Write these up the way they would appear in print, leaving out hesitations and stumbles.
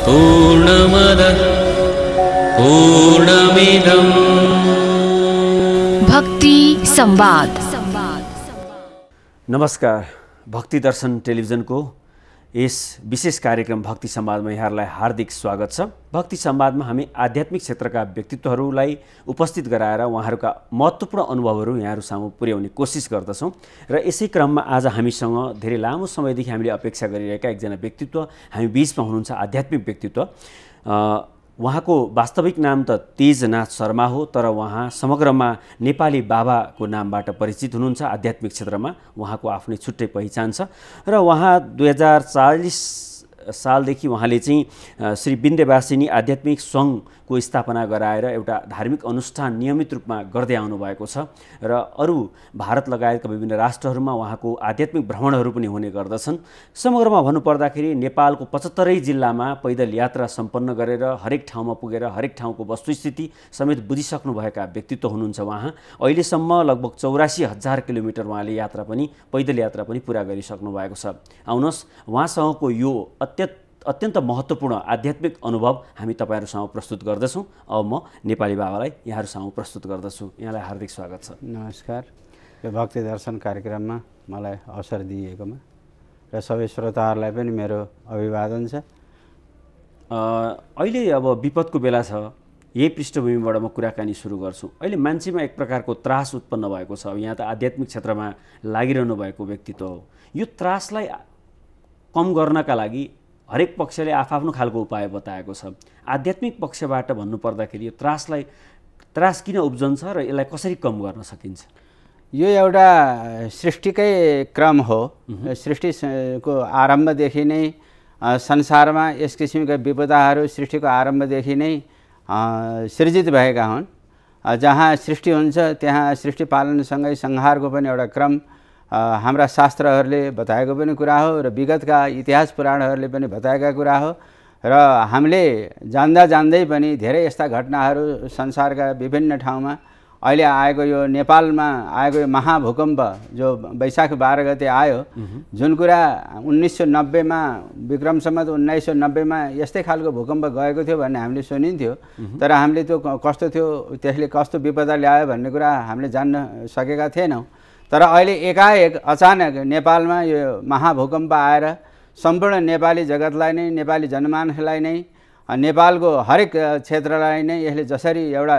पूर्णमदः पूर्णमिदं भक्ति संवाद। नमस्कार, भक्ति दर्शन टेलिभिजनको यस विशेष कार्यक्रम भक्ति संवादमा यहाँहरूलाई हार्दिक स्वागत छ। भक्ति संवादमा हामी आध्यात्मिक क्षेत्रका व्यक्तित्वहरूलाई उपस्थित गराएर उहाँहरूका महत्त्वपूर्ण अनुभवहरू यहाँहरू सामु पुर्याउने कोसिस गर्दछौँ र यसै क्रममा आज हामीसँग धेरै लामो समयदेखि हामीले अपेक्षा गरिरहेका एकजना व्यक्तित्व हामी बीचमा हुनुहुन्छ। आध्यात्मिक व्यक्तित्व, उहाँको वास्तविक नाम त तेजनाथ शर्मा हो, तर उहाँ समग्रमा नेपाली बाबाको नामबाट परिचित हुनुहुन्छ। आध्यात्मिक क्षेत्रमा उहाँको आफ्नै छुट्टै पहिचान छ र उहाँ 2040 सालदेखि उहाँले चाहिँ श्री विन्ध्यवासिनी आध्यात्मिक सङ्घको स्थापना गराएर एउटा धार्मिक अनुष्ठान नियमित रूपमा गर्दै आउनुभएको छ र अरू भारत लगायतका विभिन्न राष्ट्रहरूमा उहाँको आध्यात्मिक भ्रमणहरू पनि हुने गर्दछन्। समग्रमा भन्नुपर्दाखेरि नेपालको 75 जिल्लामा पैदल यात्रा सम्पन्न गरेर हरेक ठाउँमा पुगेर हरेक ठाउँको वस्तुस्थिति समेत बुझिसक्नुभएका व्यक्तित्व हुनुहुन्छ उहाँ। अहिलेसम्म लगभग 84,000 किलोमिटर उहाँले यात्रा पनि पैदल यात्रा पनि पुरा गरिसक्नु भएको छ। आउनुहोस् उहाँसँगको यो अत्यन्त महत्त्वपूर्ण आध्यात्मिक अनुभव हामी तपाईहरुसँग प्रस्तुत गर्दछौँ। अब म नेपाली बाबालाई यहाँहरुसँग प्रस्तुत गर्दछु। यहाँलाई हार्दिक स्वागत छ। नमस्कार। यो भक्ति दर्शन कार्यक्रममा मलाई अवसर दिएकोमा र सबै श्रोताहरूलाई पनि मेरो अभिवादन छ। अहिले अब विपदको बेला छ, यही पृष्ठभूमिबाट म कुराकानी सुरु गर्छु। अहिले मान्छेमा एक प्रकारको त्रास उत्पन्न भएको छ। यहाँ त आध्यात्मिक क्षेत्रमा लागिरहनु भएको व्यक्तित्व हो। यो त्रासलाई कम गर्नका लागि हरेक पक्षले आफ्नो खालको उपाय बताएको छ। आध्यात्मिक पक्षबाट भन्नुपर्दाखेरि यो त्रास किन उब्जन्छ र यसलाई कसरी कम गर्न सकिन्छ? यो एउटा सृष्टिकै क्रम हो। सृष्टिको आरम्भदेखि नै संसारमा यस किसिमका विपदाहरू सृष्टिको आरम्भदेखि नै सृजित भएका हुन्। जहाँ सृष्टि हुन्छ त्यहाँ सृष्टि पालनसँगै संहारको पनि एउटा क्रम हाम्रा शास्त्रहरूले बताएको पनि कुरा हो र विगतका इतिहास पुराणहरूले पनि बताएका कुरा हो र हामीले जान्दै पनि धेरै यस्ता घटनाहरू संसारका विभिन्न ठाउँमा अहिले आएको यो नेपालमा आएको यो महाभूकम्प जो वैशाख 12 गते आयो, जुन कुरा 1990 मा विक्रम सम्वत 1990 मा यस्तै खालको भूकम्प गएको थियो भन्ने हामीले सुनिन्थ्यो, तर हामीले त्यो कस्तो थियो, त्यसले कस्तो विपदा ल्यायो भन्ने कुरा हामीले जान्न सकेका थिएनौँ। तर अहिले एकाएक अचानक नेपालमा यो महाभूकम्प आएर सम्पूर्ण नेपाली जगतलाई नै, नेपाली जनमानसलाई नै, नेपालको हरेक क्षेत्रलाई नै यसले जसरी एउटा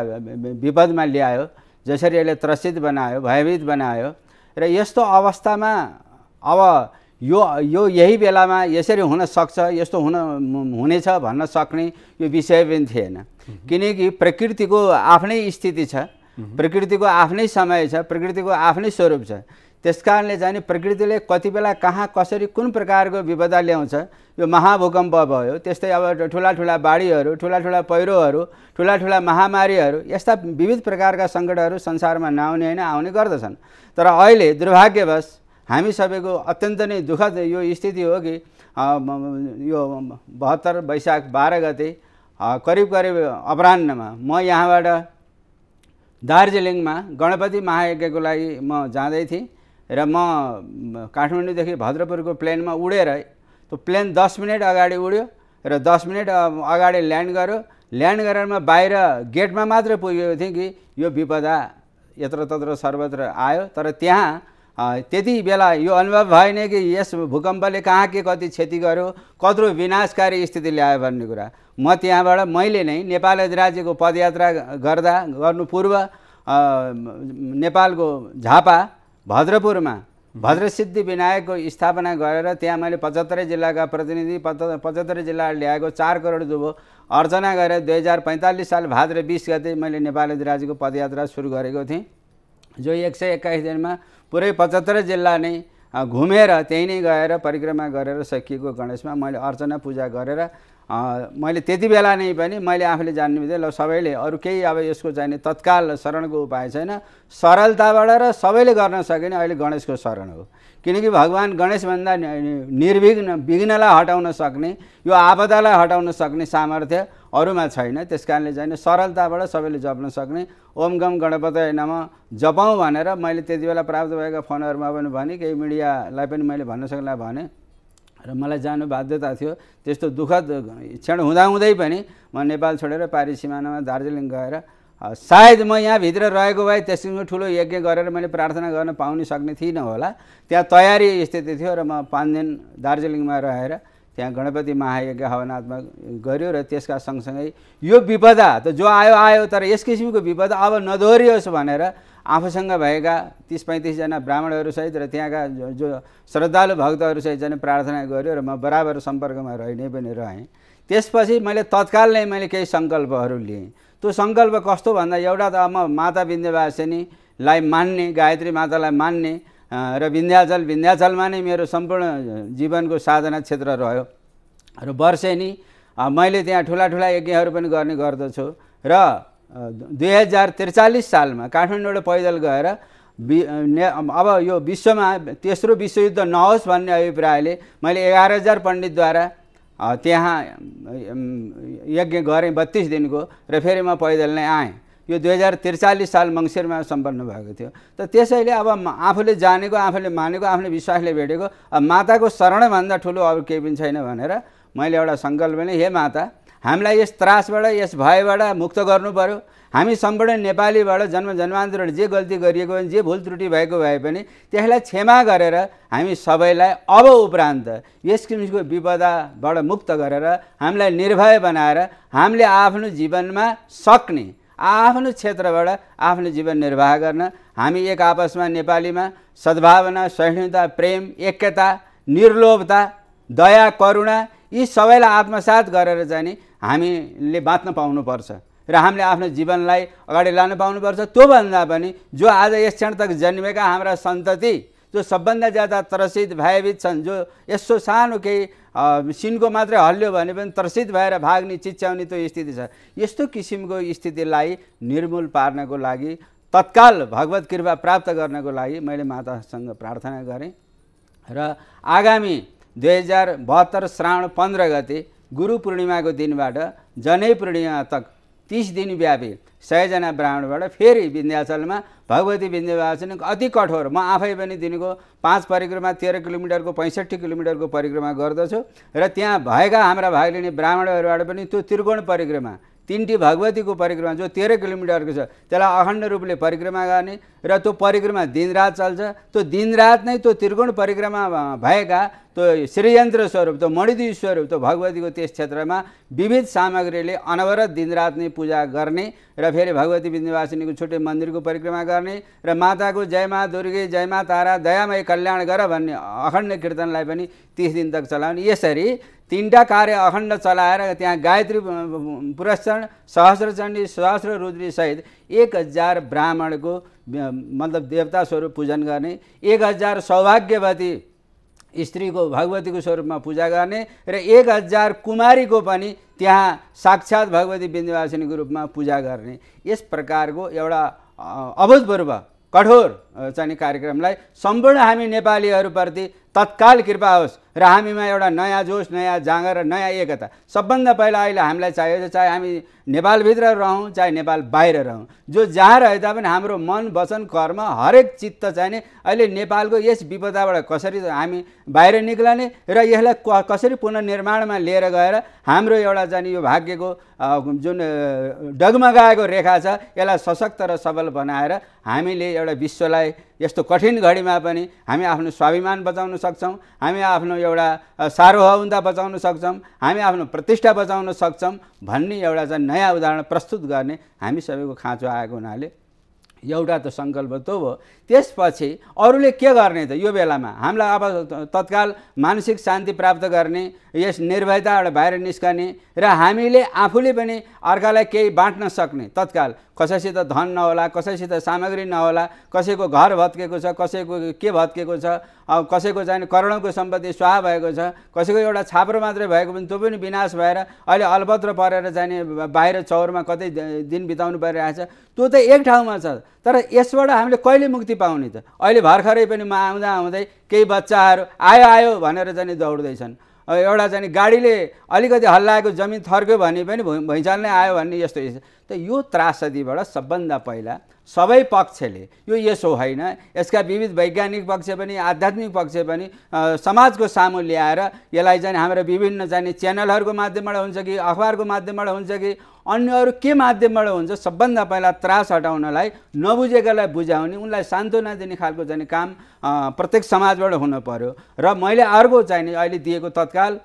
विपदमा ल्यायो, जसरी यसले त्रसित बनायो, भयभीत बनायो र यस्तो अवस्थामा अब यो यही बेलामा यसरी हुन सक्छ, यस्तो हुनेछ भन्न सक्ने यो विषय पनि थिएन। किनकि प्रकृतिको आफ्नै स्थिति छ, प्रकृतिको आफ्नै समय छ, प्रकृतिको आफ्नै स्वरूप छ। त्यसकारणले चाहिँ प्रकृतिले कति बेला कहाँ कसरी कुन प्रकारको विपदा ल्याउँछ। यो महाभूकम्प भयो, त्यस्तै अब ठुला बाढीहरू, ठुला पहिरोहरू, ठुला महामारीहरू, यस्ता विविध प्रकारका सङ्कटहरू संसारमा नआउने होइन, आउने गर्दछन्। तर अहिले दुर्भाग्यवश हामी सबैको अत्यन्त नै दुःखद यो स्थिति हो कि यो 72 वैशाख 12 गते करिब अपराह्नमा म यहाँबाट दार्जिलिङमा गणपति महायज्ञको लागि म जाँदै थिएँ र म काठमाडौँदेखि भद्रपुरको प्लेनमा उडेर, त्यो प्लेन 10 मिनट अगाडि उड्यो र 10 मिनट अगाडि ल्यान्ड गर्यो। ल्यान्ड गरेर म बाहिर गेटमा मात्र पुगेको थिएँ कि यो विपदा यत्रतत्र सर्वत्र आयो। तर त्यहाँ त्यति बेला यो अनुभव भएन कि यस भूकम्पले कहाँ के कति क्षति गर्यो, कत्रो विनाशकारी स्थिति ल्यायो भन्ने कुरा। म त्यहाँबाट मैले नै नेपाल अधिराज्यको पदयात्रा गर्नु पूर्व नेपालको झापा भद्रपुरमा भद्रसिद्धि विनायकको स्थापना गरेर त्यहाँ मैले 75 जिल्लाका प्रतिनिधि 75 जिल्ला ल्याएको 4 करोड दुबो अर्चना गरेर 2045 साल भाद्र 20 गते मैले नेपाल अधिराज्यको पदयात्रा सुरु गरेको थिएँ, जो 121 दिनमा पुरै 75 जिल्ला नै घुमेर त्यहीँ नै गएर परिक्रमा गरेर सकिएको गणेशमा मैले अर्चना पूजा गरेर मैले त्यति बेला नै पनि मैले आफूले जान्ने बित्तिकै ल सबैले अरू केही अब यसको चाहिने तत्काल शरणको उपाय छैन, सरलताबाट र सबैले गर्न सकिने अहिले गणेशको शरण हो। किनकि भगवान गणेशभन्दा विघ्नलाई हटाउन सक्ने, यो आपदालाई हटाउन सक्ने सामर्थ्य अरूमा छैन। त्यसकारणले चाहिँ सरलताबाट सबैले जप्न सक्ने ओम गम गणपतये नमः जपौँ भनेर मैले त्यति बेला प्राप्त भएका फोनहरूमा पनि भने, केही मिडियालाई पनि मैले भन्न सक्ला भने र मलाई जानु बाध्यता थियो। त्यस्तो दुःखद क्षण हुँदाहुँदै पनि म नेपाल छोडेर पारी सिमानामा दार्जिलिङ गएर सायद म यहाँभित्र रहेको भए त्यसको ठुलो यज्ञ गरेर मैले प्रार्थना गर्न पाउन सक्ने थिइनँ होला। त्यहाँ तयारी स्थिति थियो र म 5 दिन दार्जिलिङमा रहेर त्यहाँ गणपति महायज्ञ हवनात्मक गर्यो र त्यसका सँगसँगै यो विपदा त जो आयो आयो, तर यस किसिमको विपदा अब नदोहोरियोस् भनेर आफूसँग भएका 30-35 जना ब्राह्मणहरूसहित र त्यहाँका जो श्रद्धालु भक्तहरूसहित चाहिँ प्रार्थना गर्यो र म बराबर सम्पर्कमा रहि नै पनि रहेँ। त्यसपछि मैले तत्काल नै मैले केही सङ्कल्पहरू लिएँ। त्यो सङ्कल्प कस्तो भन्दा एउटा त म माता विन्ध्यवासिनीलाई मान्ने, गायत्री मातालाई मान्ने र विन्ध्याचलमा नै मेरो सम्पूर्ण जीवनको साधना क्षेत्र रह्यो र वर्षेनी मैले त्यहाँ ठुला यज्ञहरू पनि गर्ने गर्दछु र 2043 सालमा काठमाडौँबाट पैदल गएर अब यो विश्वमा तेस्रो विश्वयुद्ध नहोस् भन्ने अभिप्रायले मैले 11,000 पण्डितद्वारा त्यहाँ यज्ञ गरेँ 32 दिनको र फेरि म पैदल नै आएँ। यो 2043 साल मङ्सिरमा सम्पन्न भएको थियो। त त्यसैले अब आफूले जानेको, आफूले मानेको, आफ्नो विश्वासले भेटेको माताको शरणभन्दा ठुलो अरू केही पनि छैन भनेर मैले एउटा सङ्कल्प लिएँ। हे माता, हामीलाई यस त्रासबाट, यस भयबाट मुक्त गर्नु पर्यो। हामी सम्पूर्ण नेपालीबाट जन्मान्तरबाट जे गल्ती गरिएको भने, जे भुल त्रुटि भएको भए पनि त्यसलाई क्षमा गरेर हामी सबैलाई अब उपरान्त यस किसिमको विपदाबाट मुक्त गरेर हामीलाई निर्भय बनाएर हामीले आफ्नो जीवनमा सक्ने, आफ्नो क्षेत्रबाट आफ्नो जीवन निर्वाह गर्न हामी एक आपसमा नेपालीमा सद्भावना, सहिष्णुता, प्रेम, एकता, निर्लोभता, दया, करुणा यी सबैलाई आत्मसात गरेर चाहिँ नि हामीले बाँच्न पाउनुपर्छ र हामीले आफ्नो जीवनलाई अगाडि लान पाउनुपर्छ। त्योभन्दा पनि जो आज यस क्षण तक जन्मेका हाम्रा सन्तति जो सबभन्दा ज्यादा त्रसित भयभीत छन्, जो यसो सानो केही सिनको मात्रै हल्लियो भने पनि त्रसित भएर भाग्ने, चिच्याउने त्यो स्थिति छ। यस्तो किसिमको स्थितिलाई निर्मूल पार्नको लागि, तत्काल भगवत कृपा प्राप्त गर्नको लागि मैले मातासँग प्रार्थना गरेँ र आगामी 2072 श्रावण 15 गते गुरु पूर्णिमाको दिनबाट जनै पूर्णिमा तक 30 दिन व्यापी 100 जना ब्राह्मणबाट फेरि विन्ध्याचलमा भगवती विन्ध्यवासिनी अति कठोर, म आफै पनि दिनको 5 परिक्रमा 13 किलोमिटरको 65 किलोमिटरको परिक्रमा गर्दछु र त्यहाँ भएका हाम्रा भाग लिने ब्राह्मणहरूबाट पनि त्यो त्रिकोण परिक्रमा, तीनटी भगवतीको परिक्रमा जो 13 किलोमिटरको छ त्यसलाई अखण्ड रूपले परिक्रमा गर्ने र त्यो परिक्रमा दिनरात चल्छ। त्यो दिनरात नै त्यो त्रिकोण परिक्रमा भएका त्यो श्रीयन्त्र स्वरूप, त्यो मणिद्वीप स्वरूप, त्यो भगवतीको त्यस क्षेत्रमा विविध सामग्रीले अनवरत दिनरात नै पूजा गर्ने र फेरि भगवती विन्ध्यवासिनीको छुट्टै मन्दिरको परिक्रमा गर्ने र माताको जय मा दुर्गे, जय मा तारा, दयामय कल्याण गर भन्ने अखण्ड कीर्तनलाई पनि 30 दिन तक चलाउने। यसरी 3टा कार्य अखण्ड चलाएर त्यहाँ गायत्री पुरस्चरण, सहस्रचण्डी, सहस्र रुद्री सहित 1000 ब्राह्मणको मतलब देवता स्वरूप पूजन गर्ने, 1000 सौभाग्यवती स्त्रीको भगवतीको स्वरूपमा पूजा गर्ने र 1000 कुमारीको पनि त्यहाँ साक्षात् भगवती विन्ध्यवासिनीको रूपमा पूजा गर्ने। यस प्रकारको एउटा अभूतपूर्व कठोर चाहिँ कार्यक्रमलाई सम्पूर्ण हामी नेपालीहरूप्रति तत्काल कृपा होस् र हामीमा एउटा नयाँ जोस, नयाँ जाँगर र नयाँ एकता सबभन्दा पहिला अहिले हामीलाई चाहियो। चाहे हामी नेपालभित्र रहौँ, चाहे नेपाल बाहिर रहौँ, जो जहाँ रहे तापनि हाम्रो मन, वचन, कर्म हरेक चित्त चाहिने अहिले नेपालको यस विपदाबाट कसरी हामी बाहिर निक्लने र यसलाई कसरी पुनर्निर्माणमा लिएर गएर हाम्रो एउटा चाहिँ यो भाग्यको जुन डगमगाएको रेखा छ यसलाई सशक्त र सबल बनाएर हामीले एउटा विश्वलाई यस्तो कठिन घडीमा पनि हामी आफ्नो स्वाभिमान बचाउन सक्छौँ, हामी आफ्नो एउटा सार्वभौमता बचाउन सक्छौँ, हामी आफ्नो प्रतिष्ठा बचाउन सक्छौँ भन्ने एउटा चाहिँ नयाँ उदाहरण प्रस्तुत गर्ने हामी सबैको खाँचो आएको हुनाले एउटा त सङ्कल्प त्यो हो। त्यसपछि अरूले के गर्ने त यो बेलामा हामीलाई अब तत्काल मानसिक शान्ति प्राप्त गर्ने, यस निर्भयताबाट बाहिर निस्कने र हामीले आफूले पनि अर्कालाई केही बाँड्न सक्ने, तत्काल कसैसित धन नहोला, कसैसित सामग्री नहोला, कसैको घर भत्केको छ, कसैको के भत्केको छ, कसैको चाहिँ करोडौँको सम्पत्ति स्वाहा भएको छ, कसैको एउटा छाप्रो मात्रै भएको पनि त्यो पनि विनाश भएर अहिले अलपत्र परेर चाहिँ बाहिर चौरमा कतै दिन बिताउनु परिरहेछ। त्यो त एक ठाउँमा छ, तर यसबाट हामीले कहिले मुक्ति पाउने त? अहिले भर्खरै पनि म आउँदै केही बच्चाहरू आयो भनेर चाहिँ दौड्दैछन्। एउटा चाहिँ गाडीले अलिकति हल्लाएको जमिन थर्क्यो भने पनि भुइँचालो नै आयो भन्ने यस्तो त यो त्रासदीबाट सबभन्दा पहिला सबै पक्षले यो यसो होइन, यसका विविध वैज्ञानिक पक्ष पनि आध्यात्मिक पक्ष पनि समाजको सामु ल्याएर यसलाई चाहिँ हाम्रो विभिन्न चाहिँ च्यानलहरूको माध्यमबाट हुन्छ कि अखबारको माध्यमबाट हुन्छ कि अन्य अरू के माध्यमबाट हुन्छ, सबभन्दा पहिला त्रास हटाउनलाई नबुझेकालाई बुझाउने, उनलाई सान्त्वना दिने खालको चाहिँ काम प्रत्येक समाजबाट हुन पर्यो। र मैले अर्को चाहिँ अहिले दिएको तत्काल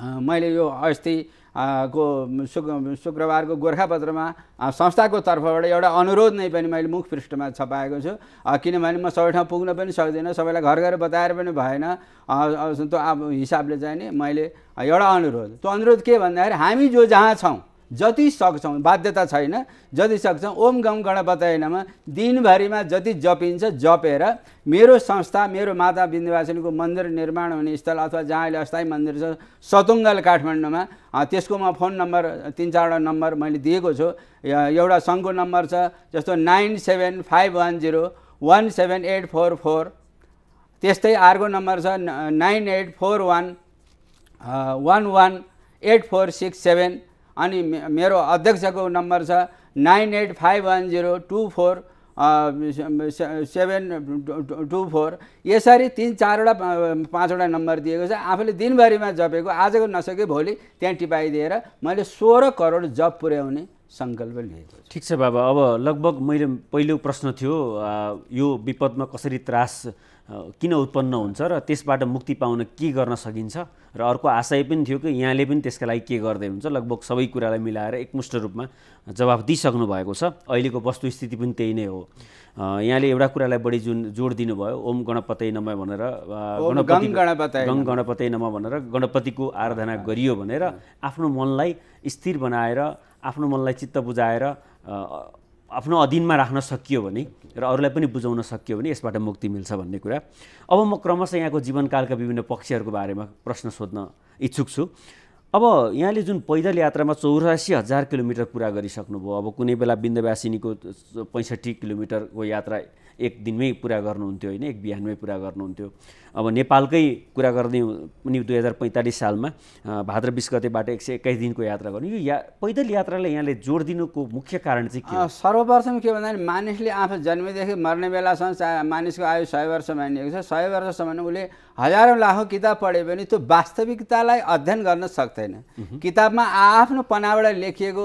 मैले यो अस्ति को शुक्रबारको गोर्खापत्रमा संस्थाको तर्फबाट एउटा अनुरोध नै पनि मैले मुख पृष्ठमा छपाएको छु, किनभने म सबै ठाउँ पुग्न पनि सक्दिनँ, सबैलाई घर घर बताएर पनि भएन। त्यो अब हिसाबले चाहिँ नि मैले एउटा अनुरोध, त्यो अनुरोध के भन्दाखेरि हामी जो जहाँ छौँ जति सक्छौँ, बाध्यता छैन, जति सक्छौँ ओम गम गणपतये नमः दिनभरिमा जति जपिन्छ जपेर मेरो संस्था, मेरो माता विन्ध्यवासिनीको मन्दिर निर्माण हुने स्थल अथवा जहाँ अहिले अस्थायी मन्दिर छ सतुङ्गल काठमाडौँमा, त्यसको म फोन नम्बर 3-4वटा नम्बर मैले दिएको छु। एउटा सङ्घको नम्बर छ जस्तो 9751017844, त्यस्तै अर्को नम्बर छ 9841118467, अनि मेरो अध्यक्षको नम्बर छ 9851024724। यसरी 3-4वटा 5वटा नम्बर दिएको छ। आफूले दिनभरिमा जपेको आजको नसके भोलि त्यहाँ टिपाइदिएर मैले 16 करोड जप पुर्याउने सङ्कल्प लिएको छु। ठिक छ बाबा, अब लगभग मैले पहिलो प्रश्न थियो यो विपदमा कसरी त्रास किन उत्पन्न हुन्छ र त्यसबाट मुक्ति पाउन के गर्न सकिन्छ, र अर्को आशय पनि थियो कि यहाँले पनि त्यसका लागि के गर्दै हुन्छ। लगभग सबै कुरालाई मिलाएर एकमुष्ट रूपमा जवाफ दिइसक्नु भएको छ। अहिलेको वस्तुस्थिति पनि त्यही नै हो। यहाँले एउटा कुरालाई बढी जोड दिनुभयो, ओम गणपतये नमः भनेर, गण गणपतये नमः भनेर गणपतिको आराधना गरियो भनेर आफ्नो मनलाई स्थिर बनाएर, आफ्नो मनलाई चित्त बुझाएर आफ्नो अधीनमा राख्न सकियो भने र अरूलाई पनि बुझाउन सकियो भने यसबाट मुक्ति मिल्छ भन्ने कुरा। अब म क्रमशः यहाँको जीवनकालका विभिन्न पक्षहरूको बारेमा प्रश्न सोध्न इच्छुक छु। अब यहाँले जुन पैदल यात्रामा 84,000 किलोमिटर पुरा गरिसक्नुभयो, अब कुनै बेला विन्ध्यवासिनीको 65 किलोमिटरको यात्रा एक दिनमै पुरा गर्नुहुन्थ्यो होइन, एक बिहानमै पुरा गर्नुहुन्थ्यो। अब नेपालकै कुरा गर्ने पनि 2045 सालमा भाद्र 20 गतेबाट 121 दिनको यात्रा गर्नु, यो पैदल यात्रालाई यहाँले जोड दिनुको मुख्य कारण चाहिँ के हो? सर्वप्रथम के भन्दाखेरि मानिसले आफू जन्मेदेखि मर्ने बेलासम्म मानिसको आयु 100 वर्ष मानिएको छ। 100 वर्षसम्म उसले हजारौँ लाखौँ किताब पढे पनि त्यो वास्तविकतालाई अध्ययन गर्न सक्दैन। किताबमा आफ्नो पनाबाट लेखिएको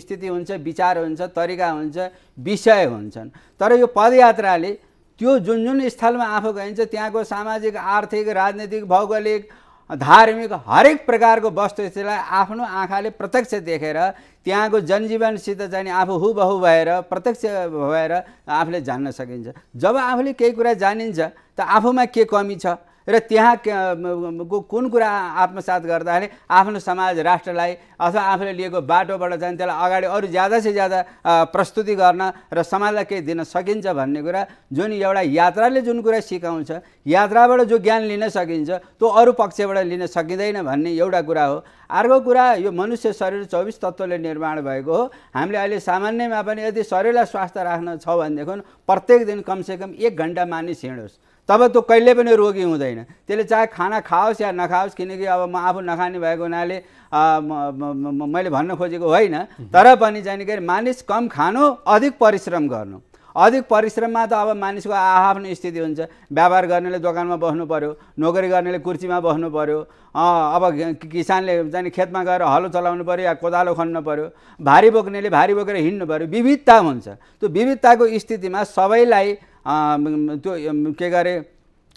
स्थिति हुन्छ, विचार हुन्छ, तरिका हुन्छ, विषय हुन्छन्। तर यो पदयात्राले त्यो जुन जुन स्थलमा आफू गइन्छ त्यहाँको सामाजिक, आर्थिक, राजनीतिक, भौगोलिक, धार्मिक हरेक प्रकारको वस्तुस्थितिलाई आफ्नो आँखाले प्रत्यक्ष देखेर त्यहाँको जनजीवनसित चाहिँ आफू हुबहु भएर प्रत्यक्ष भएर आफूले जान्न सकिन्छ। जब आफूले केही कुरा जानिन्छ त आफूमा के कमी छ र त्यहाँ कुन कुरा आत्मसात गर्दाखेरि आफ्नो समाज, राष्ट्रलाई अथवा आफूले लिएको बाटोबाट चाहिँ त्यसलाई अगाडि अरू ज्यादा से ज्यादा प्रस्तुति गर्न र समाजलाई केही दिन सकिन्छ भन्ने कुरा, जुन एउटा यात्राले जुन कुरा सिकाउँछ, यात्राबाट जो ज्ञान लिन सकिन्छ त्यो अरू पक्षबाट लिन सकिँदैन भन्ने एउटा कुरा हो। अर्को कुरा, यो मनुष्य शरीर 24 तत्त्वले निर्माण भएको हो। हामीले अहिले सामान्यमा पनि यदि शरीरलाई स्वास्थ्य राख्न छ भनेदेखि प्रत्येक दिन कमसेकम 1 घन्टा मानिस हिँडोस्, तब त्यो कहिले पनि रोगी हुँदैन। त्यसले चाहे खाना खाओस् या नखाओस्, किनकि अब म आफू नखाने भएको हुनाले मैले भन्न खोजेको होइन, तर पनि चाहिँ के मानिस कम खानु, अधिक परिश्रम गर्नु। अधिक परिश्रममा त अब मानिसको आफ्नो स्थिति हुन्छ। व्यापार गर्नेले दोकानमा बस्नु पर्यो, नोकरी गर्नेले कुर्सीमा बस्नु पर्यो, अब किसानले चाहिँ खेतमा गएर हलो चलाउनु पर्यो या कोदालो खन्नु पर्यो, भारी बोक्नेले भारी बोकेर हिँड्नु पर्यो। विविधता हुन्छ। त्यो विविधताको स्थितिमा सबैलाई त्यो के गरे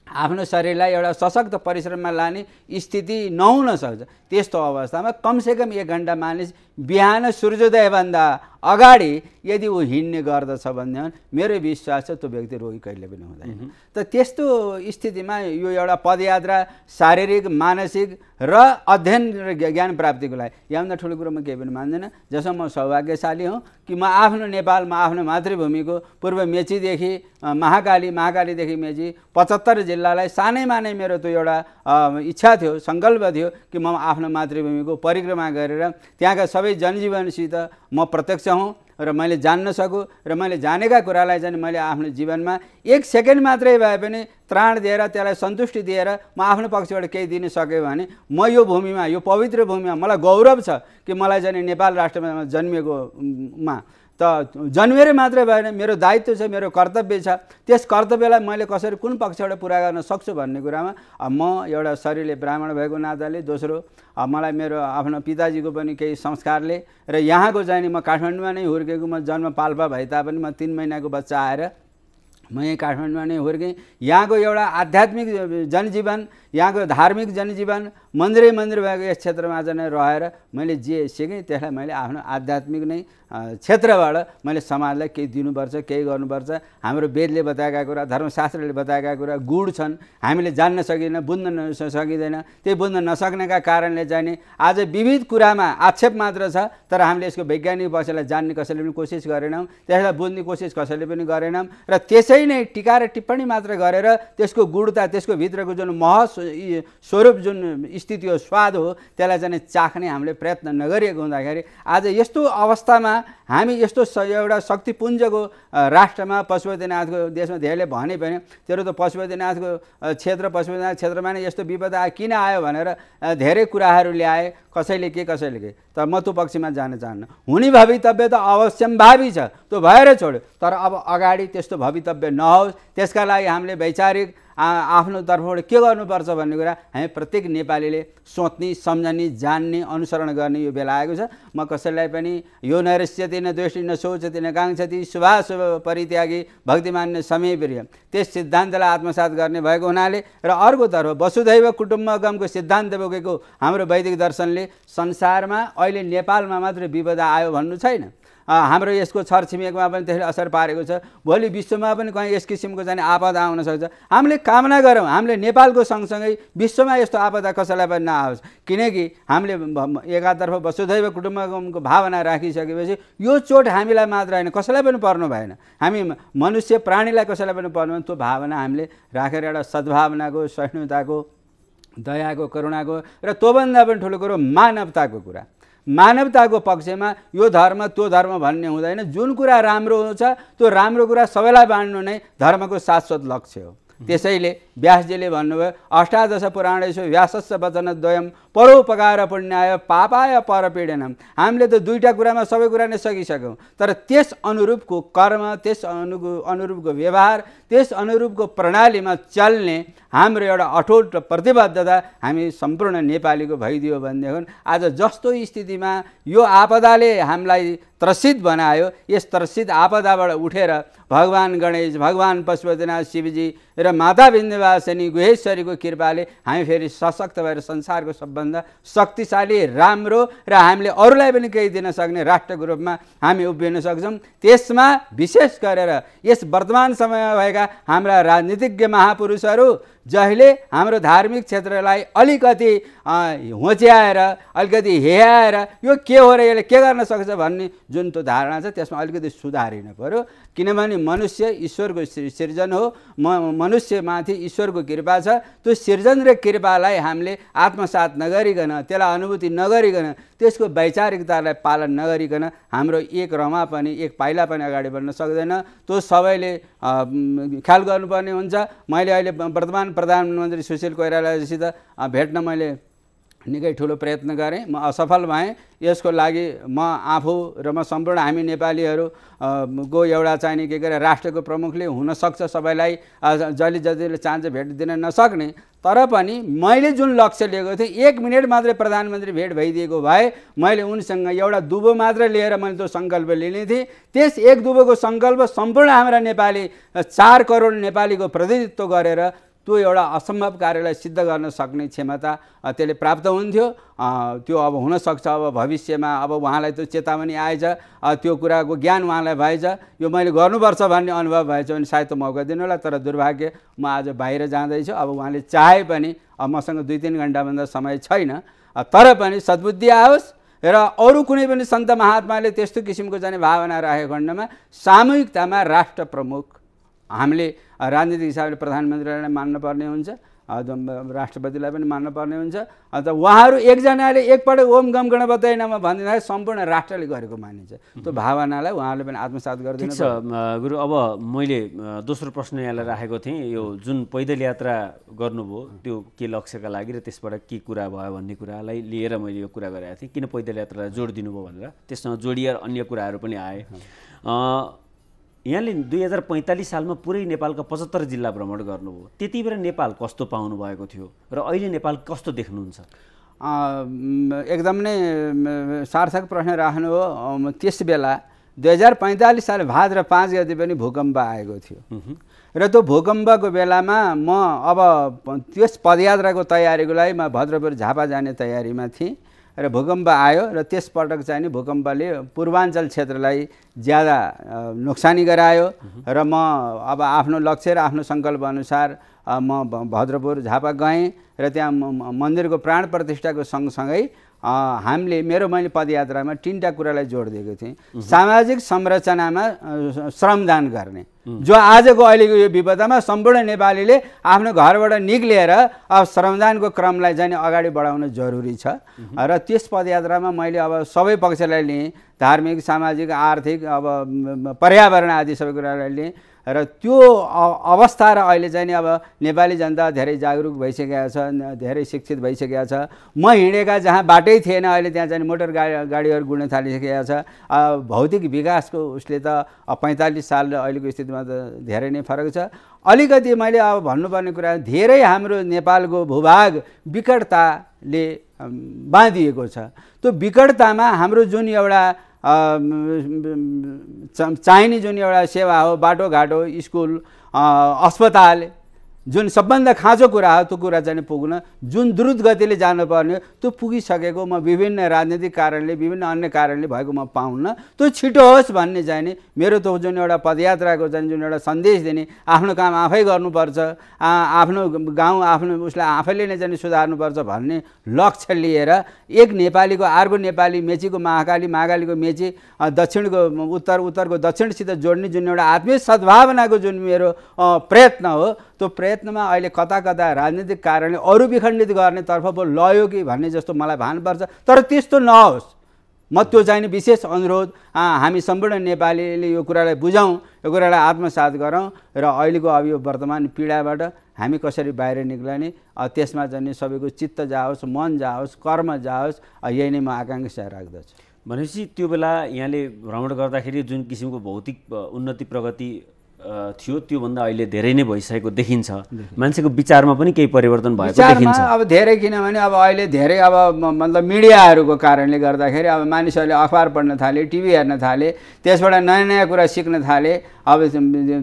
आफ्नो शरीरलाई एउटा सशक्त परिश्रममा लाने स्थिति नहुन सक्छ। त्यस्तो अवस्थामा कमसेकम 1 घन्टा मानिस बिहान सूर्योदयभन्दा अगाडि यदि ऊ हिँड्ने गर्दछ भने मेरो विश्वास छ त्यो व्यक्ति रोगी कहिले पनि हुँदैन। त त्यस्तो स्थितिमा यो एउटा पदयात्रा शारीरिक, मानसिक र अध्ययन र ज्ञान प्राप्तिको लागि यहाँभन्दा ठुलो कुरो म केही पनि मान्दैन। जसमा म सौभाग्यशाली हुँ कि म आफ्नो नेपालमा, आफ्नो मातृभूमिको पूर्व मेचीदेखि महाकालीदेखि मेची 75 जिल्लालाई सानैमा नै मेरो त्यो एउटा इच्छा थियो, सङ्कल्प थियो कि म आफ्नो मातृभूमिको परिक्रमा गरेर त्यहाँका सबै जनजीवनसित म प्रत्यक्ष हूँ र मैले जान्न सकु र मैले जानेका कुरालाई चाहिँ मैले आफ्नो जीवनमा 1 सेकेन्ड मात्रै भए पनि त्राण दिएर त्यसलाई सन्तुष्टि दिएर म आफ्नो पक्षबाट केही दिन सके भने म यो भूमिमा, यो पवित्र भूमिमा मलाई गौरव छ कि मलाई चाहिँ नेपाल राष्ट्रमा जन्मिएकोमा त जन्मेर मात्रै भएन, मेरो दायित्व छ, मेरो कर्तव्य छ। त्यस कर्तव्यलाई मैले कसरी कुन पक्षबाट पुरा गर्न सक्छु भन्ने कुरामा म एउटा शरीरले ब्राह्मण भएको नाताले, दोस्रो मलाई मेरो आफ्नो पिताजीको पनि केही संस्कारले र यहाँको चाहिँ म काठमाडौँमा नै हुर्केको, म जन्म पाल्पा भए तापनि म 3 महिनाको बच्चा आएर म यहीँ काठमाडौँमा नै हुर्केँ। यहाँको एउटा आध्यात्मिक जनजीवन, यहाँको धार्मिक जनजीवन, मन्दिरै मन्दिर भएको यस क्षेत्रमा चाहिँ रहेर मैले जे सिकेँ त्यसलाई मैले आफ्नो आध्यात्मिक नै क्षेत्रबाट मैले समाजलाई केही दिनुपर्छ, केही गर्नुपर्छ। हाम्रो वेदले बताएका कुरा, धर्मशास्त्रले बताएका कुरा गुड छन्, हामीले जान्न सकिँदैन, बुझ्न सकिँदैन। त्यही बुझ्न नसक्नेका कारणले चाहिँ नि आज विविध कुरामा आक्षेप मात्र छ, तर हामीले यसको वैज्ञानिक पक्षलाई जान्ने कसैले पनि कोसिस गरेनौँ, त्यसलाई बुझ्ने कोसिस कसैले पनि गरेनौँ। र त्यसै नै टिका र टिप्पणी मात्र गरेर त्यसको गुणता, त्यसको भित्रको जुन स्वरूप, जुन स्थिति हो, स्वाद हो, त्यसलाई चाहिँ चाख्ने हामीले प्रयत्न नगरिएको हुँदाखेरि आज यस्तो अवस्थामा हामी यस्तो एउटा शक्तिपुञ्जको राष्ट्रमा, पशुपतिनाथको देशमा धेरैले भने पनि तेरो त पशुपतिनाथको पशुपतिनाथ क्षेत्रमा नै यस्तो विपदा किन आयो भनेर धेरै कुराहरू ल्याए, कसैले के तर म त्यो पक्षमा जान चाहन्न। हुने भवितव्य त अवश्यम्भावी छ, त्यो भएर छोड्यो, तर अब अगाडि त्यस्तो भवितव्य नहोस् त्यसका लागि हामीले वैचारिक आफ्नो तर्फबाट के गर्नुपर्छ भन्ने कुरा हामी प्रत्येक नेपालीले सोच्ने, सम्झने, जान्ने, अनुसरण गर्ने यो बेला आएको छ। म कसैलाई पनि यो नैरस्यति न द्वेष्टि न शोचति न काङ्क्षति शुभाशुभ परित्यागी भक्तिमान्य समय प्रिय, त्यस सिद्धान्तलाई आत्मसात गर्ने भएको हुनाले र अर्कोतर्फ वसुधैव कुटुम्बकमको सिद्धान्त बोकेको हाम्रो वैदिक दर्शनले संसारमा अहिले नेपालमा मात्र विपदा आयो भन्नु छैन, हाम्रो यसको छरछिमेकमा पनि त्यसले असर पारेको छ। भोलि विश्वमा पनि कहीँ यस किसिमको चाहिँ आपदा आउन सक्छ। हामीले कामना गरौँ हामीले नेपालको सँगसँगै विश्वमा यस्तो आपदा कसैलाई पनि नआओस्, किनकि हामीले एकातर्फ वसुधैव कुटुम्बकमको भावना राखिसकेपछि यो चोट हामीलाई मात्र होइन कसैलाई पनि पर्नु भएन, हामी मनुष्य प्राणीलाई कसैलाई पनि पर्नु भएन। त्यो भावना हामीले राखेर एउटा सद्भावनाको, सहिष्णुताको, दयाको, करुणाको र त्योभन्दा पनि ठुलो कुरो मानवताको कुरा, मानवताको पक्षमा यो धर्म त्यो धर्म भन्ने हुँदैन। जुन कुरा राम्रो छ त्यो राम्रो कुरा सबैलाई बाँड्नु नै धर्मको शाश्वत लक्ष्य हो। त्यसैले व्यासजीले भन्नुभयो अष्टादश पुराणेषु व्यासस्य वचनद्वयं परोपकार पुण्याय पापाय परपीडनम। हामीले त दुईटा कुरामा सबै कुरा नै सकिसक्यौँ, तर त्यस अनुरूपको कर्म, त्यस अनुरूपको व्यवहार, त्यस अनुरूपको प्रणालीमा चल्ने हाम्रो एउटा अटुट प्रतिबद्धता हामी सम्पूर्ण नेपालीको भइदियो भनेदेखि आज जस्तो स्थितिमा यो आपदाले हामीलाई त्रसित बनायो, यस त्रसित आपदाबाट उठेर भगवान गणेश, भगवान पशुपतिनाथ शिवजी र माता विन्ध्यवासिनी गुहेश्वरीको कृपाले हामी फेरि सशक्त भएर संसारको सबभन्दा शक्तिशाली, राम्रो र हामीले अरूलाई पनि केही दिन सक्ने राष्ट्रको रूपमा हामी उभिन सक्छौँ। त्यसमा विशेष गरेर यस वर्तमान समयमा भएका हाम्रा राजनीतिज्ञ महापुरुषहरू जहिले हाम्रो धार्मिक क्षेत्रलाई अलिकति होच्याएर, अलिकति हेयाएर यो के हो र यसले के गर्न सक्छ भन्ने जुन त्यो धारणा छ त्यसमा अलिकति सुधारिनु पर्यो। किनभने मनुष्य ईश्वरको सृजन हो, मनुष्यमाथि ईश्वरको कृपा छ। त्यो सृजन र कृपालाई हामीले आत्मसात नगरिकन, त्यसलाई अनुभूति नगरिकन, त्यसको वैचारिकतालाई पालन नगरिकन हाम्रो एक रमा पनि, एक पाइला पनि अगाडि बढ्न सक्दैन। त्यो सबैले ख्याल गर्नुपर्ने हुन्छ। मैले अहिले वर्तमान प्रधानमन्त्री सुशील कोइरालाजीसित भेट्न मैले निकै ठुलो प्रयत्न गरेँ, म असफल भएँ। यसको लागि म आफू र म सम्पूर्ण हामी नेपालीहरू को एउटा चाहिने के गरे राष्ट्रको प्रमुखले हुनसक्छ सबैलाई जतिले चाहन्छ भेट दिन नसक्ने, तर पनि मैले जुन लक्ष्य लिएको थिएँ 1 मिनट मात्रै प्रधानमन्त्री भेट भइदिएको भए मैले उनसँग एउटा दुबो मात्र लिएर मैले त्यो सङ्कल्प लिने थिएँ। त्यस एक दुबोको सङ्कल्प सम्पूर्ण हाम्रा नेपाली 4 करोड नेपालीको प्रतिनिधित्व गरेर त्यो एउटा असम्भव कार्यलाई सिद्ध गर्न सक्ने क्षमता त्यसले प्राप्त हुन्थ्यो। त्यो अब हुनसक्छ, अब भविष्यमा अब उहाँलाई त्यो चेतावनी आएछ, त्यो कुराको ज्ञान उहाँलाई भएछ, यो मैले गर्नुपर्छ भन्ने अनुभव भएछ भने सायद त मौका दिनु होला। तर दुर्भाग्य म आज बाहिर जाँदैछु, अब उहाँले चाहे पनि अब मसँग 2-3 घन्टाभन्दा समय छैन, तर पनि सद्बुद्धि आओस् र अरू कुनै पनि सन्त महात्माले त्यस्तो किसिमको चाहिँ भावना राखेको खण्डमा सामूहिकतामा राष्ट्र प्रमुख हामीले राजनीतिक हिसाबले प्रधानमन्त्रीलाई मान्नुपर्ने हुन्छ राष्ट्रपतिलाई पनि मान्नुपर्ने हुन्छ। अन्त उहाँहरू एकजनाले एकपल्ट ओम गम गणपतये नमः भनिदिँदाखेरि सम्पूर्ण राष्ट्रले गरेको मानिन्छ। त्यो भावनालाई उहाँहरूले पनि आत्मसात गरिदिनु। ठिक छ गुरु, अब मैले दोस्रो प्रश्न यहाँलाई राखेको थिएँ, यो जुन पैदल यात्रा गर्नुभयो त्यो के लक्ष्यका लागि र त्यसबाट के कुरा भयो भन्ने कुरालाई लिएर मैले यो कुरा गरेको थिएँ, किन पैदल यात्रालाई जोड दिनुभयो भनेर। त्यससँग जोडिएर अन्य कुराहरू पनि आए। यहाँले 2045 सालमा पुरै नेपालका 75 जिल्ला भ्रमण गर्नुभयो। त्यति बेला नेपाल कस्तो पाउनु भएको थियो र अहिले नेपाल कस्तो देख्नुहुन्छ? एकदम नै सार्थक प्रश्न राख्नु हो। त्यस बेला 2045 साल भाद्र 5 गते पनि भूकम्प आएको थियो र त्यो भूकम्पको बेलामा म अब त्यस पदयात्राको तयारीको लागि म भद्रपुर झापा जाने तयारीमा थिएँ र भूकम्प आयो र त्यसपटक चाहिँ नि भूकम्पले पूर्वाञ्चल क्षेत्रलाई ज्यादा नोक्सानी गरायो र म अब आफ्नो लक्ष्य र आफ्नो सङ्कल्प अनुसार म भद्रपुर झापा गएँ र त्यहाँ मन्दिरको प्राण प्रतिष्ठाको सँगसँगै हामीले मैले पदयात्रामा 3टा कुरालाई जोड दिएको थिएँ। सामाजिक संरचनामा श्रमदान गर्ने, जो आजको अहिलेको यो विपदामा सम्पूर्ण नेपालीले आफ्नो घरबाट निक्लिएर अब श्रमदानको क्रमलाई चाहिँ अगाडि बढाउन जरुरी छ र त्यस पदयात्रामा मैले अब सबै पक्षलाई लिएँ, धार्मिक, सामाजिक, आर्थिक, अब पर्यावरण आदि सबै कुरालाई लिएँ र त्यो अवस्था र अहिले चाहिँ अब नेपाली जनता धेरै जागरुक भइसकेका छ, धेरै शिक्षित भइसकेका छ। म हिँडेका जहाँ बाटै थिएन अहिले त्यहाँ चाहिँ मोटर गाडीहरू गुड्न थालिसकेका छ। भौतिक विकासको उसले त 45 साल र अहिलेको स्थितिमा त धेरै नै फरक छ। अलिकति मैले अब भन्नुपर्ने कुरा, धेरै हाम्रो नेपालको भूभाग विकटताले बाँधिएको छ। त्यो विकटतामा हाम्रो जुन एउटा चाहिने जुन एउटा सेवा हो, बाटोघाटो, स्कुल, अस्पताल, जुन सबभन्दा खाँचो कुरा हो त्यो कुरा चाहिँ पुग्न जुन द्रुत गतिले जानुपर्ने त्यो पुगिसकेको म विभिन्न राजनीतिक कारणले, विभिन्न अन्य कारणले भएको म पाउन्न। त्यो छिटो होस् भन्ने चाहिँ नि मेरो त्यो जुन एउटा पदयात्राको चाहिँ जुन एउटा सन्देश दिने, आफ्नो काम आफै गर्नुपर्छ, आफ्नो गाउँ आफ्नो उसलाई आफैले नै चाहिँ सुधार्नुपर्छ भन्ने लक्ष्य लिएर एक नेपालीको अर्को नेपाली, मेचीको महाकाली, महाकालीको मेची, दक्षिणको उत्तरको दक्षिणसित जोड्ने जुन एउटा आत्मीय सद्भावनाको जुन मेरो प्रयत्न हो, त्यो प्रयत्नमा अहिले कता कता राजनीतिक कारणले अरू विखण्डित गर्नेतर्फ पो लयो कि भन्ने जस्तो मलाई भान पर्छ। तर त्यस्तो नहोस्, म त्यो चाहिँ विशेष अनुरोध हामी सम्पूर्ण नेपालीले यो कुरालाई बुझौँ, यो कुरालाई आत्मसात गरौँ र अहिलेको अब यो वर्तमान पीडाबाट हामी कसरी बाहिर निक्लने, त्यसमा चाहिँ सबैको चित्त जाओस्, मन जाओस्, कर्म जाओस्, यही नै म आकाङ्क्षा राख्दछु। भनेपछि त्यो बेला यहाँले भ्रमण गर्दाखेरि जुन किसिमको भौतिक उन्नति प्रगति थियो त्योभन्दा अहिले धेरै नै भइसकेको देखिन्छ। मान्छेको विचारमा पनि केही परिवर्तन भएको देखिन्छ। अब धेरै, किनभने अब अहिले धेरै अब मतलब मिडियाहरूको कारणले गर्दाखेरि अब मानिसहरूले अखबार पढ्न थाले, टिभी हेर्न थाले, त्यसबाट नयाँ नयाँ कुरा सिक्न थाले। अब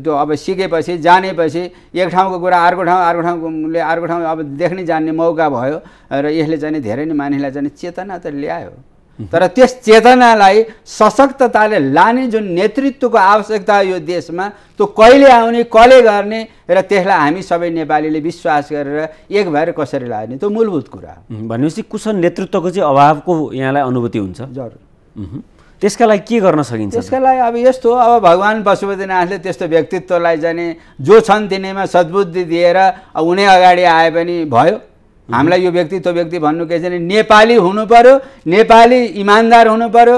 त्यो अब सिकेपछि, जानेपछि एक ठाउँको कुरा अर्को ठाउँ अब देख्ने जान्ने मौका भयो र यसले चाहिँ धेरै नै मानिसलाई चाहिँ चेतना त ल्यायो। तर त्यस चेतनालाई सशक्तताले लाने जुन नेतृत्वको आवश्यकता यो देशमा, त्यो कहिले आउने, कसले गर्ने र त्यसलाई हामी सबै नेपालीले विश्वास गरेर एक भएर कसरी लाग्ने, त्यो मूलभूत कुरा हो। भनेपछि कुशल नेतृत्वको चाहिँ अभावको यहाँलाई अनुभूति हुन्छ? जरुर। त्यसका लागि के गर्न सकिन्छ? त्यसका लागि अब यस्तो, अब भगवान् पशुपतिनाथले त्यस्तो व्यक्तित्वलाई चाहिँ जो छन् तिनैमा सद्बुद्धि दिएर उनी अगाडि आए पनि भयो। हामीलाई यो व्यक्ति त्यो व्यक्ति भन्नु केही छैन। नेपाली हुनु पर्यो, नेपाली इमान्दार हुनु पर्यो,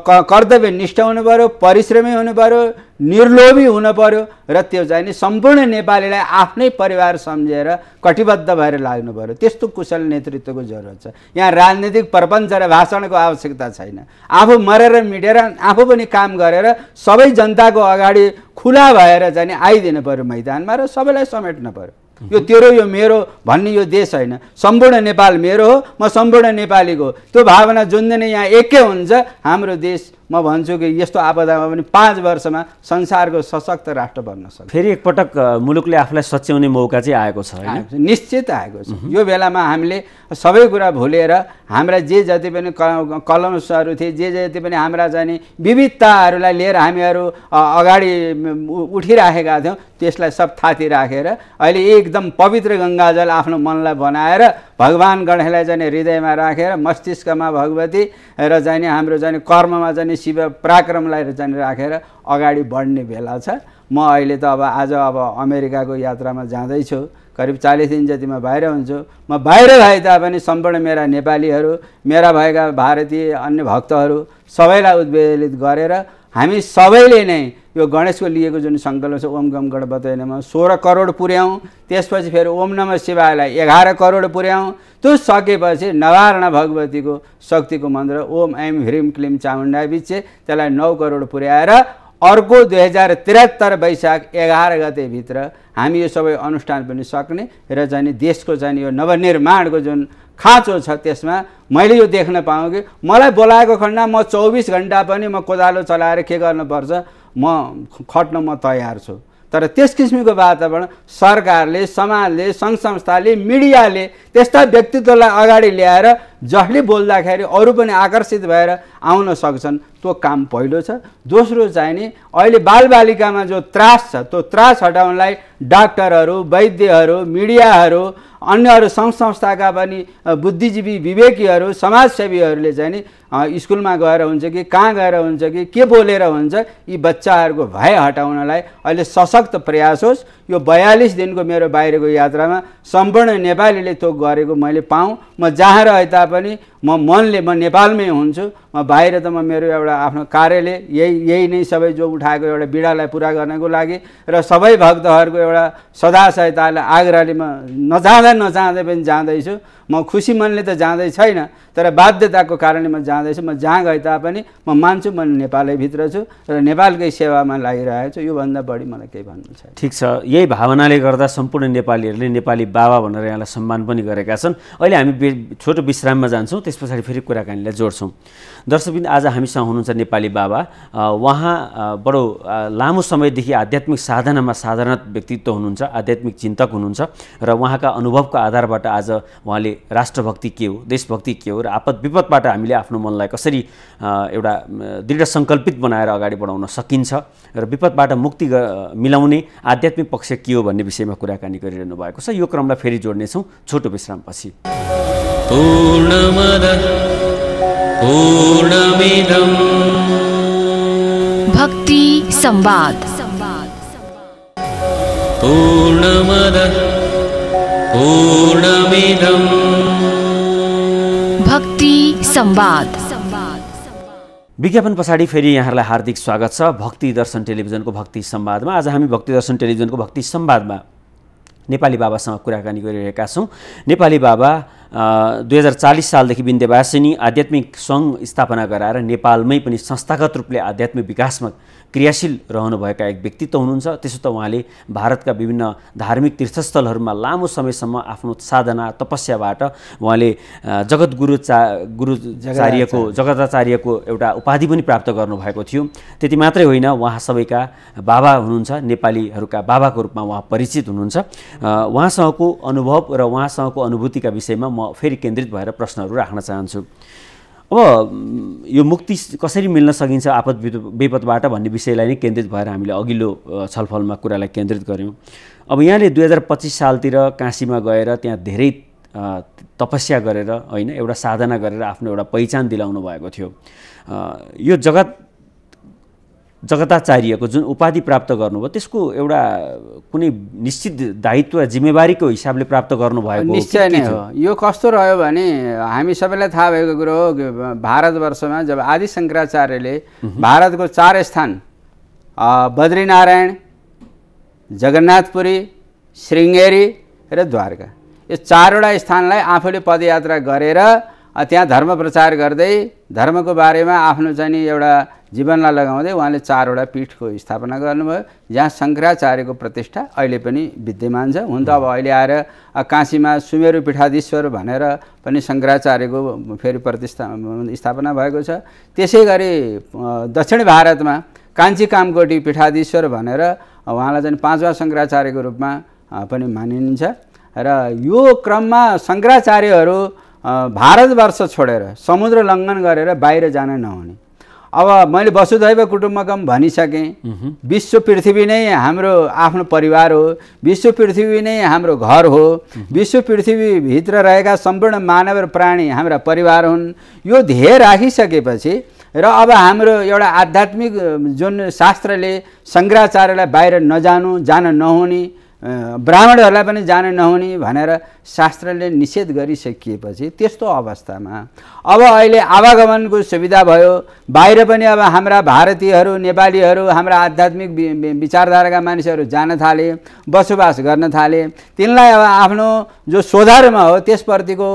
कर्तव्यनिष्ठ हुनु पर्यो, परिश्रमी हुनु पर्यो, निर्लोभी हुनु पर्यो र त्यो चाहिँ नि सम्पूर्ण नेपालीलाई आफ्नै परिवार सम्झेर कटिबद्ध भएर लाग्नु पर्यो। त्यस्तो कुशल नेतृत्वको जरुरत छ। यहाँ राजनीतिक प्रपञ्च र भाषणको आवश्यकता छैन। आफू मरेर मिटेर आफू पनि काम गरेर सबै जनताको अगाडि खुला भएर चाहिँ आइदिनु पर्यो मैदानमा र सबैलाई समेट्न पर्यो। यो तेरो यो मेरो भन्ने यो देश होइन, सम्पूर्ण नेपाल मेरो हो, म सम्पूर्ण नेपालीको त्यो भावना जुन दिन यहाँ एकै हुन्छ हाम्रो देश म भन्छु कि यस्तो आपदामा पनि 5 वर्षमा संसारको सशक्त राष्ट्र बन्न सक्छ। फेरि एकपटक मुलुकले आफूलाई सच्याउने मौका चाहिँ आएको छ हैन? निश्चित आएको छ। यो बेलामा हामीले सबै कुरा भुलेर हाम्रा जे जति पनि कलमसहरू थिए, जे जति पनि हाम्रा चाहिँ विविधताहरूलाई लिएर हामीहरू अगाडि उठिराखेका थियौँ, त्यसलाई सब थाती राखेर अहिले एकदम पवित्र गङ्गाजल आफ्नो मनलाई बनाएर भगवान् गणेशलाई चाहिँ हृदयमा राखेर मस्तिष्कमा भगवती र चाहिँ हाम्रो चाहिँ कर्ममा चाहिँ शिव पराक्रमलाई चाहिँ राखेर अगाडि बढ्ने बेला छ। म अहिले त अब आज अमेरिकाको यात्रामा जाँदैछु, करिब 40 दिन जति म बाहिर हुन्छु। म बाहिर भए तापनि सम्पूर्ण मेरा नेपालीहरू, मेरा भएका भारतीय अन्य भक्तहरू सबैलाई उद्वेलित गरेर हामी सबैले नै यो गणेशको लिएको जुन सङ्कल्प छ ओम गम गणपतये नमः 16 करोड पुर्याउँ। त्यसपछि फेरि ओम नमः शिवायलाई 11 करोड पुर्याउँ। त्यो सकेपछि नवारण भगवतीको शक्तिको मन्त्र ओम ऐं ह्रीं क्लीं चामुण्डाय विचे त्यसलाई 9 करोड पुर्याएर अर्को 2073 वैशाख 11 गतेभित्र हामी यो सबै अनुष्ठान पनि सक्ने र चाहिँ देशको चाहिँ यो नवनिर्माणको जुन खाँचो छ त्यसमा मैले यो देख्न पाऊँ कि मलाई बोलाएको खण्डमा म 24 घण्टा पनि म कोदालो चलाएर के गर्नुपर्छ म खट्न म तयार छु। तर त्यस किसिमको वातावरण सरकारले, समाजले, सङ्घ संस्थाले, मिडियाले त्यस्ता व्यक्तित्वलाई अगाडि ल्याएर जसले बोल्दाखेरि अरू पनि आकर्षित भएर आउन सक्छन् त्यो काम पहिलो छ। दोस्रो चाहिँ नि अहिले बालबालिकामा जो त्रास छ त्यो त्रास हटाउनलाई डाक्टरहरू, वैद्यहरू, मिडियाहरू, अन्यहरू सङ्घ संस्थाका पनि बुद्धिजीवी, विवेकीहरू, समाजसेवीहरूले चाहिँ नि स्कुलमा गएर हुन्छ कि कहाँ गएर हुन्छ कि के बोलेर हुन्छ यी बच्चाहरूको भय हटाउनलाई अहिले सशक्त प्रयास होस्। यो 42 दिनको मेरो बाहिरको यात्रामा सम्पूर्ण नेपालीले त्यो गरेको मैले पाऊँ। म जहाँ रहे तापनि म मनले म नेपालमै हुन्छु। म बाहिर त म मेरो एउटा आफ्नो कार्यले यही नै सबै जो उठाएको एउटा बिडालाई पुरा गर्नको लागि र सबै भक्तहरूको एउटा सदा सहायतालाई आग्रहले म नचाहँदै पनि जाँदैछु। म खुसी मनले त जाँदै छैन तर बाध्यताको कारणले म जाँदैछु। म जहाँ गए तापनि म मान्छु म नेपालैभित्र छु र नेपालकै सेवामा लागिरहेको छु। योभन्दा बढी मलाई केही भन्नु छैन। ठिक छ, यही भावनाले गर्दा सम्पूर्ण नेपालीहरूले नेपाली बाबा भनेर यहाँलाई सम्मान पनि गरेका छन्। अहिले हामी छोटो विश्राममा जान्छौँ, त्यस पछाडि फेरि कुराकानीलाई जोड्छौँ। दर्शकबिन, आज हामीसँग हुनुहुन्छ नेपाली बाबा। उहाँ बडो लामो समयदेखि आध्यात्मिक साधनामा साधारण व्यक्तित्व हुनुहुन्छ, आध्यात्मिक चिन्तक हुनुहुन्छ र उहाँका अनुभवको आधारबाट आज उहाँले राष्ट्रभक्ति के हो, देशभक्ति के हो र आपद विपदबाट हामीले आफ्नो मनलाई कसरी एउटा दृढ सङ्कल्पित बनाएर अगाडि बढाउन सकिन्छ र विपदबाट मुक्ति मिलाउने आध्यात्मिक पक्ष के हो भन्ने विषयमा कुराकानी गरिरहनु भएको छ। यो क्रमलाई फेरि जोड्नेछौँ छोटो विश्रामपछि। भक्ति संवाद। भक्ति संवाद। विज्ञापन पछाडि फेरि यहाँहरूलाई हार्दिक स्वागत छ भक्ति दर्शन टेलिभिजनको भक्ति संवादमा। आज हामी भक्ति दर्शन टेलिभिजनको भक्ति संवादमा नेपाली बाबासँग कुराकानी गरिरहेका छौँ। नेपाली बाबा 2040 सालदेखि विन्ध्यवासिनी आध्यात्मिक सङ्घ स्थापना गराएर नेपालमै पनि संस्थागत रूपले आध्यात्मिक विकासमा क्रियाशील रहनुभएका एक व्यक्तित्व हुनुहुन्छ। त्यसो त उहाँले भारतका विभिन्न धार्मिक तीर्थस्थलहरूमा लामो समयसम्म आफ्नो साधना तपस्याबाट उहाँले जगदाचार्यको एउटा उपाधि पनि प्राप्त गर्नुभएको थियो। त्यति मात्रै होइन, उहाँ सबैका बाबा हुनुहुन्छ, नेपालीहरूका बाबाको रूपमा उहाँ परिचित हुनुहुन्छ। उहाँसँगको अनुभव र उहाँसँगको अनुभूतिका विषयमा म फेरि केन्द्रित भएर प्रश्नहरू राख्न चाहन्छु। अब यो मुक्ति कसरी मिल्न सकिन्छ आपद विपदबाट भन्ने विषयलाई नै केन्द्रित भएर हामीले अघिल्लो छलफलमा कुरालाई केन्द्रित गऱ्यौँ। अब यहाँले 2025 सालतिर काशीमा गएर त्यहाँ धेरै तपस्या गरेर होइन एउटा साधना गरेर आफ्नो एउटा पहिचान दिलाउनु भएको थियो। यो जगताचार्यको जुन उपाधि प्राप्त गर्नुभयो त्यसको एउटा कुनै निश्चित दायित्व जिम्मेवारीको हिसाबले प्राप्त गर्नुभएको निश्चय नै हो। यो कस्तो रह्यो भने हामी सबैलाई थाहा भएको कुरो हो कि भारतवर्षमा जब आदि शङ्कराचार्यले भारतको 4 स्थान बद्रीनारायण, जगन्नाथपुरी, श्रृङ्गेरी र द्वारका, यो 4वटा स्थानलाई आफूले पदयात्रा गरेर त्यहाँ धर्म प्रचार गर्दै धर्मको बारेमा आफ्नो चाहिँ एउटा जीवनलाई लगाउँदै उहाँले 4वटा पीठको स्थापना गर्नुभयो जहाँ शङ्कराचार्यको प्रतिष्ठा अहिले पनि विद्यमान छ। हुन त अब अहिले आएर काशीमा सुमेरु पीठाधीश्वर भनेर पनि शङ्कराचार्यको फेरि स्थापना भएको छ। त्यसै गरी दक्षिण भारतमा काञ्ची कामकोटी पीठाधीश्वर भनेर उहाँलाई चाहिँ 5वां शङ्कराचार्यको रूपमा पनि मानिन्छ। र यो क्रममा शङ्कराचार्यहरू भारतवर्ष छोडेर समुद्र लङ्घन गरेर बाहिर जान नहुने। अब मैले वसुधैव कुटुम्बकम भनिसकेँ। विश्व पृथ्वी नै हाम्रो आफ्नो परिवार हो, विश्व पृथ्वी नै हाम्रो घर हो, विश्व पृथ्वीभित्र रहेका सम्पूर्ण मानव र प्राणी हाम्रा परिवार हुन्। यो ध्येय राखिसकेपछि र अब हाम्रो एउटा आध्यात्मिक जुन शास्त्रले शङ्कराचार्यलाई बाहिर जान नहुने ब्राह्मणहरूलाई पनि जान नहुने भनेर शास्त्रले निषेध गरिसकिएपछि त्यस्तो अवस्थामा अब अहिले आवागमनको सुविधा भयो, बाहिर पनि अब हाम्रा भारतीयहरू, नेपालीहरू, हाम्रा आध्यात्मिक विचारधाराका मानिसहरू जान थाले, बसोबास गर्न थाले। तिनलाई अब आफ्नो जो स्वधर्म हो त्यसप्रतिको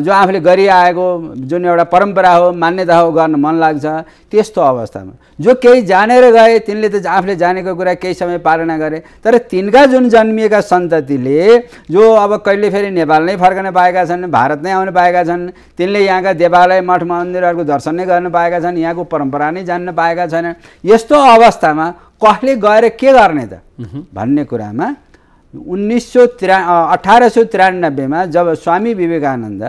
जो आफूले गरिआएको जुन एउटा परम्परा हो, मान्यता हो, गर्न मन लाग्छ। त्यस्तो अवस्थामा जो केही जानेर गए तिनले त आफूले जानेको कुरा केही समय पालना गरे, तर तिनका जुन जन्मिएका सन्ततिले जो अब कहिले फेरि नेपाल नै फर्कन पाएका छन्, भारत नै आउन पाएका छन्, तिनले यहाँका देवालय मठ मन्दिरहरूको दर्शन नै गर्न पाएका छन्, यहाँको परम्परा नै जान्न पाएका छैनन्। यस्तो अवस्थामा कसले गएर के गर्ने त भन्ने कुरामा 1893 मा जब स्वामी विवेकानन्द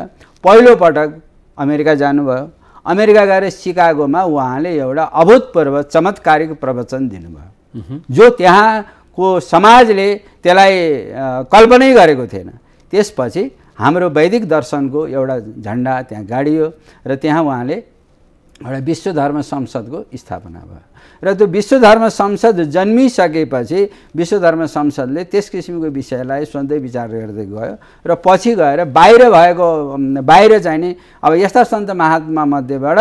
पहिलोपटक अमेरिका जानुभयो, अमेरिका गएर सिकागोमा उहाँले एउटा अभूतपूर्व चमत्कारिक प्रवचन दिनुभयो जो त्यहाँको समाजले त्यसलाई कल्पनै गरेको थिएन। त्यसपछि हाम्रो वैदिक दर्शनको एउटा झन्डा त्यहाँ गाडियो र त्यहाँ उहाँले एउटा विश्व धर्म संसदको स्थापना भयो र त्यो विश्व धर्म संसद जन्मिसकेपछि विश्व धर्म संसदले त्यस किसिमको विषयलाई सधैँ विचार गर्दै गयो र पछि गएर बाहिर चाहिँ नि अब यस्ता सन्त महात्मा मध्येबाट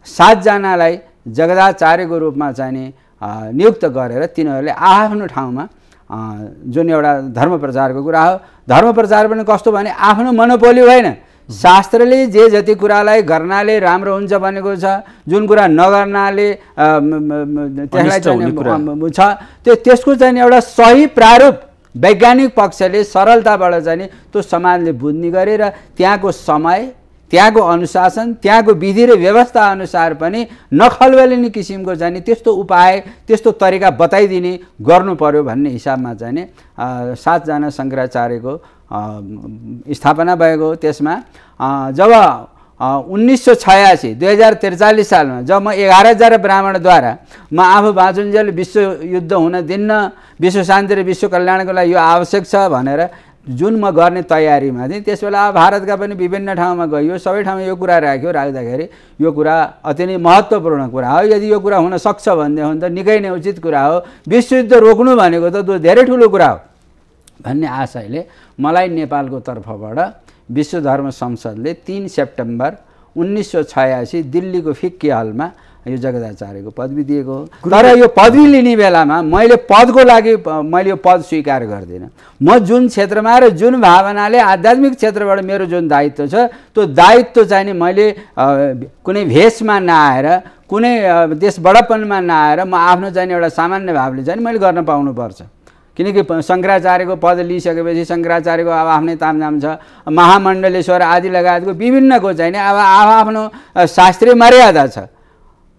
7 जनालाई जगदाचार्यको रूपमा चाहिँ नि नियुक्त गरेर तिनीहरूले आफ्नो ठाउँमा जुन एउटा धर्म प्रचारको कुरा हो, धर्म प्रचार पनि कस्तो भने आफ्नो मोनोपोली होइन, शास्त्रले जे जति कुरालाई गर्नाले राम्रो हुन्छ भनेको छ, जुन कुरा नगर्नाले त्यसलाई चाहिँ त्यसको चाहिँ एउटा सही प्रारूप वैज्ञानिक पक्षले सरलताबाट चाहिँ त्यो समाजले बुझ्ने गरे र त्यहाँको समय, त्यहाँको अनुशासन, त्यहाँको विधि र व्यवस्था अनुसार पनि नखलबलिने किसिमको चाहिँ त्यस्तो उपाय, त्यस्तो तरिका बताइदिने गर्नु पर्यो भन्ने हिसाबमा चाहिँ 7 जना शङ्कराचार्यको स्थापना भएको। त्यसमा जब 2043 सालमा जब म 11,000 ब्राह्मणद्वारा म आफू बाँचुन्जेल विश्व युद्ध हुन दिन्न, विश्व शान्ति र विश्व कल्याणको लागि यो आवश्यक छ भनेर जुन म गर्ने तयारीमा थिएँ, त्यसबेला भारतका पनि विभिन्न ठाउँमा गइयो, सबै ठाउँमा यो कुरा राख्दाखेरि यो कुरा अति नै महत्त्वपूर्ण कुरा हो। यदि यो कुरा हुन सक्छ भन्ने हो भने त निकै नै उचित कुरा हो। विश्वयुद्ध रोक्नु भनेको त त्यो धेरै ठुलो कुरा हो भन्ने आशयले मलाई नेपालको तर्फबाट विश्व धर्म संसदले 3 सेप्टेम्बर 1986 दिल्लीको फिक्की हलमा यो जगदाचार्यको पदवी दिएको हो। तर यो पदवी लिने बेलामा मैले पदको लागि मैले यो पद स्वीकार गर्दिनँ। म जुन क्षेत्रमा र जुन भावनाले आध्यात्मिक क्षेत्रबाट मेरो जुन दायित्व छ त्यो दायित्व चाहिँ नि मैले कुनै भेषमा नआएर, कुनै देश बडपनमा नआएर म आफ्नो चाहिँ एउटा सामान्य भावले चाहिँ मैले गर्न पाउनुपर्छ। किनकि शङ्कराचार्यको पद लिइसकेपछि शङ्कराचार्यको अब आफ्नै तामझाम छ, महामण्डलेश्वर आदि लगायतको विभिन्नको चाहिँ नि अब आफ्नो शास्त्रीय मर्यादा छ,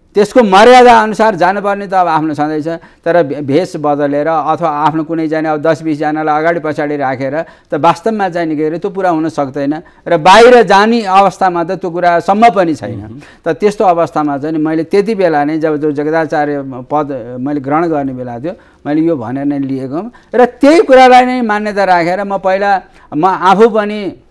त्यसको मर्यादा अनुसार जानुपर्ने त अब आफ्नो छँदैछ। तर भेष बदलेर अथवा आफ्नो कुनै जाने अब 10-20 जनालाई अगाडि पछाडि राखेर त वास्तवमा चाहिँ के अरे त्यो पुरा हुन सक्दैन र बाहिर जाने अवस्थामा त त्यो कुरा सम्भव पनि छैन। त त्यस्तो अवस्थामा चाहिँ मैले त्यति बेला नै जब जो जगदाचार्य पद मैले ग्रहण गर्ने बेला थियो मैले यो भनेर नै लिएको र त्यही कुरालाई नै मान्यता राखेर म आफू पनि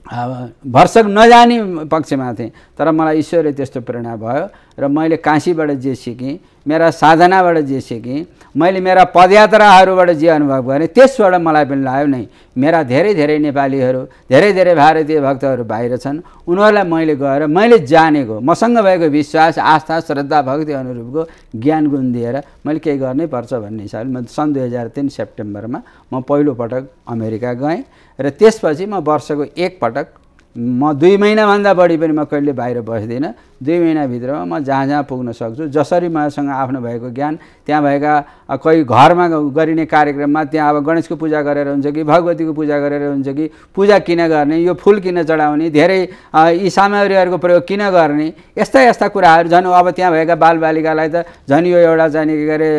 भर्सक नजाने पक्षमा थिएँ। तर मलाई ईश्वरले त्यस्तो प्रेरणा भयो र मैले काशीबाट जे सिकेँ, मेरा साधनाबाट जे सिकेँ, मैले मेरा पदयात्राहरूबाट जे अनुभव गरेँ त्यसबाट मलाई पनि लाग्यो नै मेरा धेरै नेपालीहरू, धेरै भारतीय भक्तहरू बाहिर छन्। उनीहरूलाई मैले गएर मैले जानेको, मसँग भएको विश्वास, आस्था, श्रद्धा, भक्ति अनुरूपको ज्ञान गुण दिएर मैले केही गर्नै पर्छ भन्ने हिसाबले म सन् 2003 सेप्टेम्बरमा म पहिलोपटक अमेरिका गएँ र त्यसपछि म वर्षको एक पटक म 2 महिनाभन्दा बढी पनि म कहिले बाहिर बस्दिनँ। 2 महिनाभित्रमा म जहाँ पुग्न सक्छु। जसरी मसँग आफ्नो भएको ज्ञान, त्यहाँ भएका कोही घरमा गरिने कार्यक्रममा त्यहाँ अब गणेशको पूजा गरेर हुन्छ कि भगवतीको पूजा गरेर हुन्छ कि पूजा किन गर्ने, यो फुल किन चढाउने, धेरै यी सामग्रीहरूको प्रयोग किन गर्ने, यस्ता कुराहरू झन् अब त्यहाँ भएका बालबालिकालाई त झन् यो एउटा चाहिँ के अरे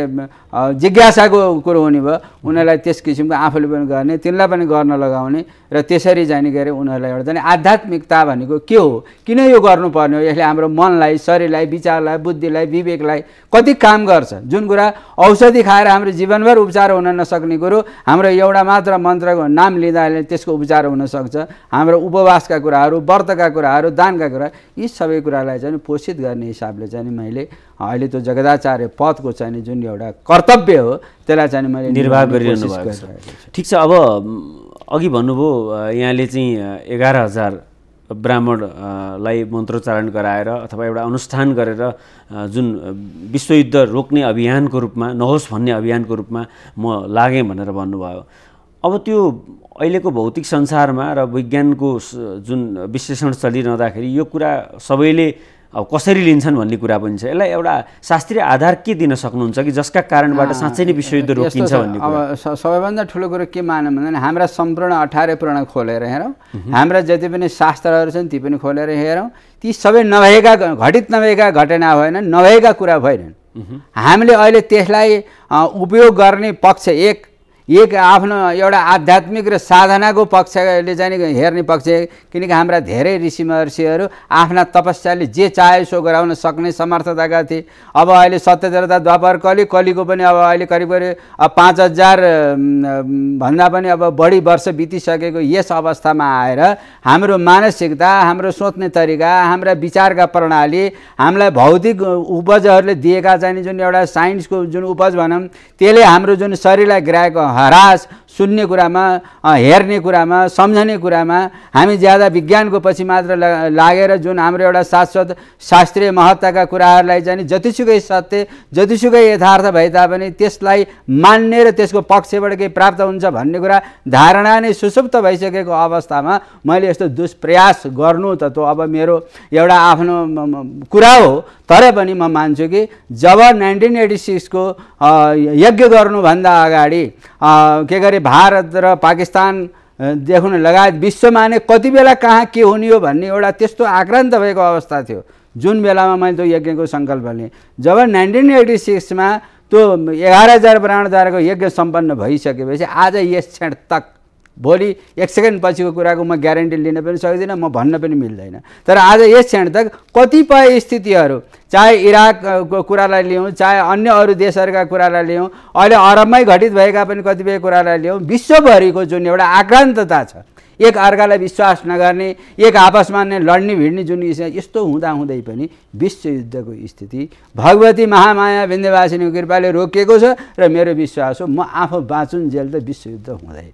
जिज्ञासाको कुरो हुने भयो। उनीहरूलाई त्यस किसिमको आफूले पनि गर्ने, तिनलाई पनि गर्न लगाउने र त्यसरी जाने के अरे उनीहरूलाई एउटा चाहिँ आध्यात्मिकता भनेको के हो, किन यो गर्नुपर्ने हो, यसले हाम्रो हाम्रो मनलाई, शरीरलाई, विचारलाई, बुद्धिलाई, विवेकलाई कति काम गर्छ। जुन कुरा औषधि खाएर हाम्रो जीवनभर उपचार हुन नसक्ने कुरो हाम्रो एउटा मात्र मन्त्रको नाम लिँदा त्यसको उपचार हुन सक्छ। हाम्रो उपवासका कुराहरू, व्रतका कुराहरू, दानका कुरा, यी सबै कुरालाई चाहिँ पोषित गर्ने हिसाबले चाहिँ मैले अहिले त्यो जगदाचार्य पदको चाहिँ जुन एउटा कर्तव्य हो त्यसलाई चाहिँ मैले निर्वाह गरिरहनु भएको छ। ठिक छ, अब अघि भन्नुभयो यहाँले चाहिँ 11,000 ब्राह्मणलाई मन्त्रोच्चारण गराएर अथवा एउटा अनुष्ठान गरेर जुन विश्वयुद्ध रोक्ने अभियानको रूपमा, नहोस् भन्ने अभियानको रूपमा म लागेँ भनेर भन्नुभयो। अब त्यो अहिलेको भौतिक संसारमा र विज्ञानको जुन विश्लेषण चलिरहँदाखेरि यो कुरा सबैले अब कसरी लिन्छन् भन्ने कुरा पनि छ। यसलाई एउटा शास्त्रीय आधार के दिन सक्नुहुन्छ कि जसका कारणबाट साँच्चै नै विश्वयुद्ध रोकिन्छ भन्ने कुरा? अब सबैभन्दा ठुलो कुरो के मानौँ भन्दा हाम्रा सम्पूर्ण 18 पुराण खोलेर हेरौँ, हाम्रा जति पनि शास्त्रहरू छन् ती पनि खोलेर हेरौँ, ती सबै नभएका, घटित नभएका घटना भएनन्, नभएका कुरा भएनन्। हामीले अहिले त्यसलाई उपयोग गर्ने पक्ष एक आफ्नो एउटा आध्यात्मिक र साधनाको पक्षले चाहिँ हेर्ने पक्ष, किनकि हाम्रा धेरै ऋषि महर्षिहरू आफ्ना तपस्याले जे चाहे सो गराउन सक्ने समर्थताका थिए। अब अहिले सत्यत्रता द्वापर कलिको पनि अब अहिले करिब 5,000 भन्दा पनि अब बढी वर्ष बितिसकेको यस अवस्थामा आएर हाम्रो मानसिकता, हाम्रो सोच्ने तरिका, हाम्रा विचारका प्रणाली, हामीलाई भौतिक उपजहरूले दिएका चाहिँ जुन एउटा साइन्सको जुन उपज भनौँ त्यसले हाम्रो जुन शरीरलाई गिराएको हरास, सुन्ने कुरामा, हेर्ने कुरामा, सम्झने कुरामा हामी ज्यादा विज्ञानको पछि मात्र लागेर जुन हाम्रो एउटा शाश्वत शास्त्रीय महत्त्वका कुराहरूलाई चाहिँ जतिसुकै सत्य, जतिसुकै यथार्थ भए तापनि त्यसलाई मान्ने र त्यसको पक्षबाट केही प्राप्त हुन्छ भन्ने कुरा धारणा नै सुसुप्त भइसकेको अवस्थामा मैले यस्तो दुष्प्रयास गर्नु त अब मेरो एउटा आफ्नो कुरा हो। तर पनि म मान्छु कि जब 1986 को यज्ञ गर्नुभन्दा अगाडि के गरे भारत र पाकिस्तान देखुन लगायत विश्वमा नै कति बेला कहाँ के हुने हो भन्ने एउटा त्यस्तो आक्रान्त भएको अवस्था थियो। जुन बेलामा मैले त्यो यज्ञको सङ्कल्प लिएँ, जब 1986 मा त्यो 11,000 ब्राह्मणद्वाराको यज्ञ सम्पन्न भइसकेपछि आज यस क्षण तक, भोलि 1 सेकेन्ड पछिको कुराको म ग्यारेन्टी लिन पनि सक्दिनँ, म भन्न पनि मिल्दैन। तर आज यस क्षण तक कतिपय स्थितिहरू, चाहे इराकको कुरालाई लियौँ, चाहे अन्य अरू देशहरूका कुरालाई लियौँ, अहिले अरबमै घटित भएका पनि कतिपय कुरालाई लियौँ, विश्वभरिको जुन एउटा आक्रान्तता छ, एक अर्कालाई विश्वास नगर्ने, एक आपसमा नै लड्ने भिड्ने जुन यस्तो हुँदाहुँदै पनि विश्वयुद्धको स्थिति भगवती महामाया विन्ध्यवासिनीको कृपाले रोकिएको छ र मेरो विश्वास हो म आफू बाँचुन्जेल त विश्वयुद्ध हुँदैन।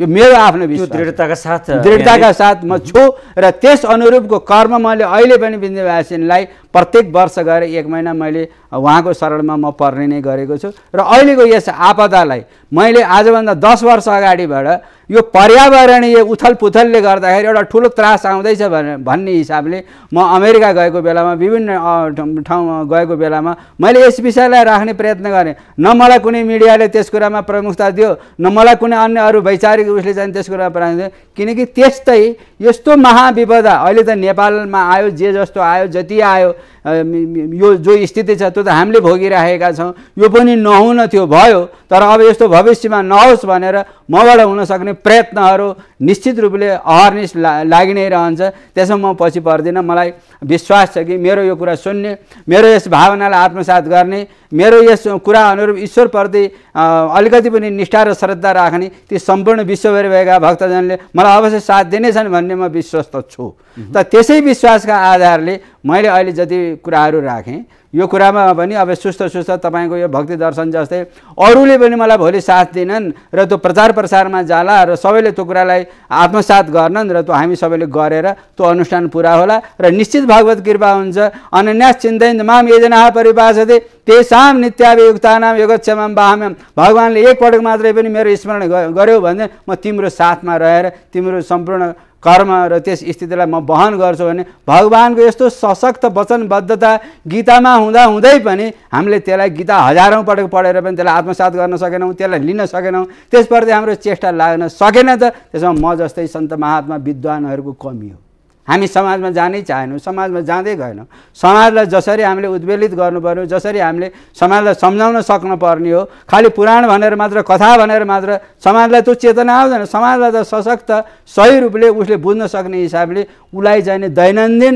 यो मेरो आफ्नो विश्वास, दृढताका साथ म छु र त्यस अनुरूपको कर्म मैले अहिले पनि विन्ध्यवासिनीलाई प्रत्येक वर्ष गएर 1 महिना मैले उहाँको शरणमा म पर्ने नै गरेको छु। र अहिलेको यस आपदालाई मैले आजभन्दा 10 वर्ष अगाडिबाट यो पर्यावरणीय उथलपुथलले गर्दाखेरि एउटा ठुलो त्रास आउँदैछ भन्ने हिसाबले म अमेरिका गएको बेलामा, विभिन्न ठाउँमा गएको बेलामा मैले यस विषयलाई राख्ने प्रयत्न गरेँ। न मलाई कुनै मिडियाले त्यस कुरामा प्रमुखता दियो, न मलाई कुनै अन्य अरू वैचारिक उसले चाहिँ त्यस कुरामा प्रमुखता दियो, किनकि त्यस्तै यस्तो महाविपदा अहिले त नेपालमा आयो, जे जस्तो आयो, जति आयो, यो जो स्थिति छ त्यो त हामीले भोगिरहेका छौँ। यो पनि नहुन थियो, भयो, तर अब यस्तो भविष्यमा नहोस् भनेर मबाट हुन सक्ने प्रयत्नहरू निश्चित रूपले अहर्निश लागि नै रहन्छ। त्यसमा म पछि पर्दिनँ। मलाई विश्वास छ कि मेरो यो कुरा सुन्ने, मेरो यस भावनालाई आत्मसात गर्ने, मेरो यस कुरा अनुरूप ईश्वरप्रति अलिकति पनि निष्ठा र श्रद्धा राख्ने ती सम्पूर्ण विश्वभरि भएका भक्तजनले मलाई अवश्य साथ दिनेछन् भन्ने म विश्वस्त छु। त त्यसै विश्वासका आधारले मैले अहिले जति कुराहरू राखेँ, यो कुरामा पनि अब सुस्त तपाईँको यो भक्ति दर्शन जस्तै अरूले पनि मलाई भोलि साथ दिनन् र त्यो प्रचार प्रसारमा जाला र सबैले त्यो कुरालाई आत्मसात गर्नन् र त्यो हामी सबैले गरेर त्यो अनुष्ठान पुरा होला र निश्चित भगवत कृपा हुन्छ। अनन्यास चिन्तयन् माम ये जनाः परिभाषते तेषां नित्याभियुक्तानां योगक्षेमं वाहम्यहम्। भगवानले एकपटक मात्रै पनि मेरो स्मरण गर्यो भने म तिम्रो साथमा रहेर तिम्रो सम्पूर्ण कर्म र त्यस स्थितिलाई म वहन गर्छु भने भगवानको यस्तो सशक्त वचनबद्धता गीतामा हुँदै पनि हामीले त्यसलाई गीता हजारौँ पटक पढेर पनि त्यसलाई आत्मसात गर्न सकेनौँ, त्यसलाई लिन सकेनौँ, त्यसप्रति हाम्रो चेष्टा लाग्न सकेन। त त्यसमा म जस्तै सन्त महात्मा विद्वानहरूको कमी हो। हामी समाजमा जानै चाहेनौँ, समाजमा जाँदै गएनौँ। समाजलाई जसरी हामीले उद्वेलित गर्नुपर्ने, जसरी हामीले समाजलाई सम्झाउन सक्नुपर्ने हो, खालि पुराण भनेर मात्र, कथा भनेर मात्र समाजलाई त्यो चेतना आउँदैन। समाजलाई त सशक्त सही रूपले उसले बुझ्न सक्ने हिसाबले उसलाई चाहिने दैनन्दिन